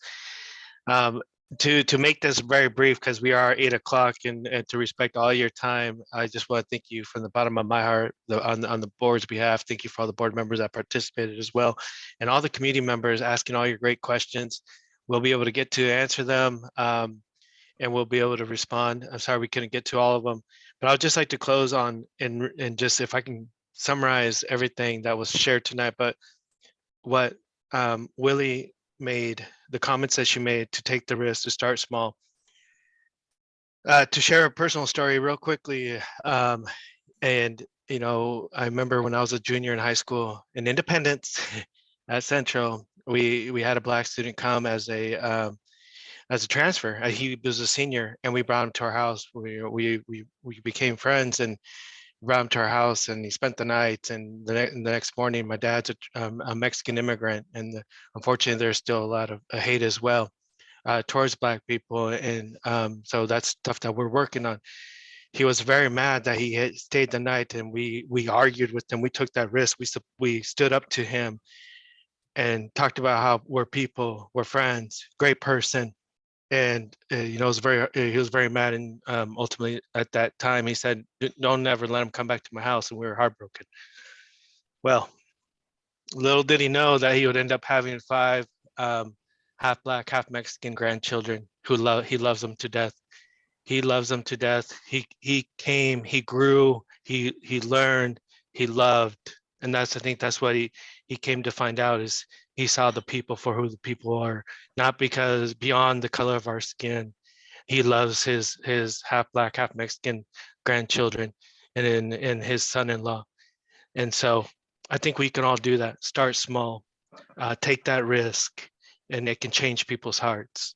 To make this very brief, because we are 8 o'clock, and to respect all your time, I just want to thank you from the bottom of my heart on the board's behalf. Thank you for all the board members that participated as well, and all the community members asking all your great questions. We'll be able to get to answer them, and we'll be able to respond. I'm sorry we couldn't get to all of them, but I'd just like to close on and just, if I can summarize everything that was shared tonight. But what Willie made, the comments that she made, to take the risk, to start small, to share a personal story real quickly. And, you know, I remember when I was a junior in high school in Independence, at Central, we had a Black student come as a transfer. He was a senior, and we brought him to our house. We became friends and brought him to our house, and he spent the night. And the next morning, my dad's a Mexican immigrant, and unfortunately, there's still a lot of hate as well towards Black people, and so that's stuff that we're working on. He was very mad that he had stayed the night, and we argued with him. We took that risk. We stood up to him and talked about how we're people, we're friends, great person. And he was very mad, and ultimately at that time he said, "Don't ever let him come back to my house," and we were heartbroken. Well, little did he know that he would end up having 5 half Black, half Mexican grandchildren who he loves them to death. He loves them to death. He came, he grew, he learned, he loved, and I think that's what he came to find out, is he saw the people for who the people are, not because beyond the color of our skin. He loves his half Black, half Mexican grandchildren, and in his son-in-law. And so I think we can all do that. Start small, take that risk, and it can change people's hearts.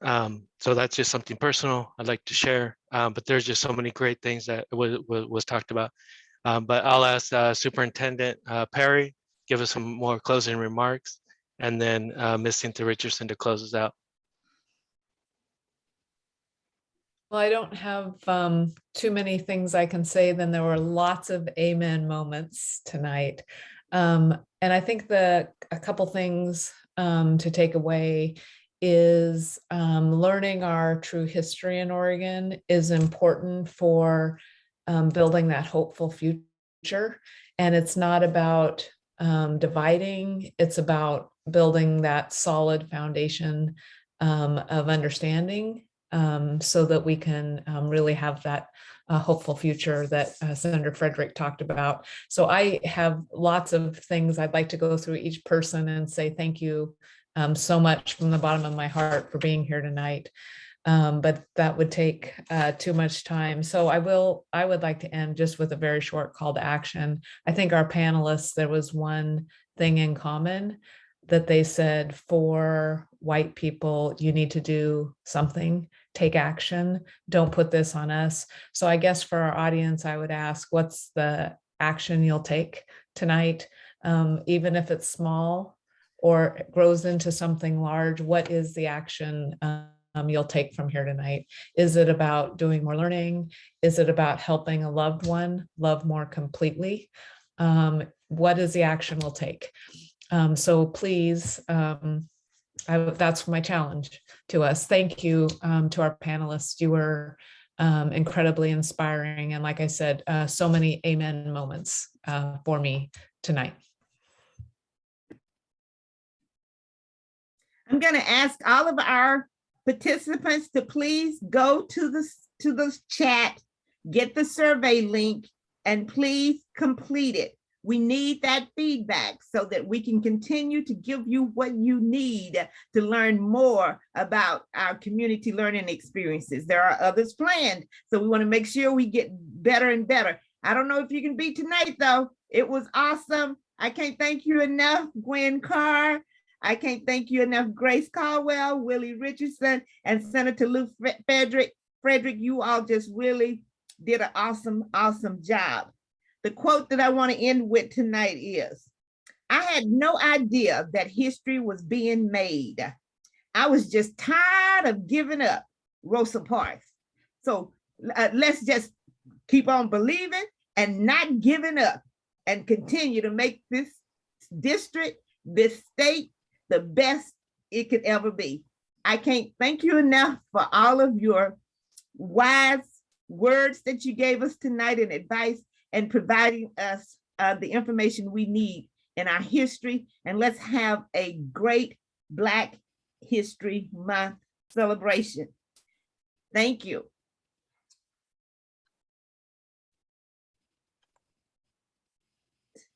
So that's just something personal I'd like to share. But there's just so many great things that was talked about. But I'll ask Superintendent Perry, give us some more closing remarks, and then Ms. Cynthia Richardson to close us out. Well, I don't have too many things I can say. Then there were lots of amen moments tonight. And I think a couple things to take away is learning our true history in Oregon is important for building that hopeful future. And it's not about dividing, it's about building that solid foundation of understanding so that we can really have that hopeful future that Senator Frederick talked about. So I have lots of things I'd like to go through each person and say thank you so much from the bottom of my heart for being here tonight. But that would take too much time. So I would like to end just with a very short call to action. I think our panelists, there was one thing in common that they said, for white people, you need to do something, take action, don't put this on us. So I guess for our audience, I would ask, what's the action you'll take tonight? Even if it's small or it grows into something large, what is the action you'll take from here tonight? Is it about doing more learning? Is it about helping a loved one love more completely? What is the action we'll take? So please, that's my challenge to us. Thank you to our panelists. You were incredibly inspiring. And like I said, so many amen moments for me tonight. I'm going to ask all of our participants to please go to the chat, get the survey link, and please complete it. We need that feedback so that we can continue to give you what you need to learn more about our community learning experiences. There are others planned, so we want to make sure we get better and better. I don't know if you can be tonight, though. It was awesome. I can't thank you enough, Gwen, Carr. I can't thank you enough, Grace Caldwell, Willie Richardson, and Senator Lew Frederick. You all just really did an awesome, awesome job. The quote that I want to end with tonight is, I had no idea that history was being made. I was just tired of giving up, Rosa Parks. So let's just keep on believing and not giving up and continue to make this district, this state, the best it could ever be. I can't thank you enough for all of your wise words that you gave us tonight and advice, and providing us the information we need in our history. And let's have a great Black History Month celebration. Thank you.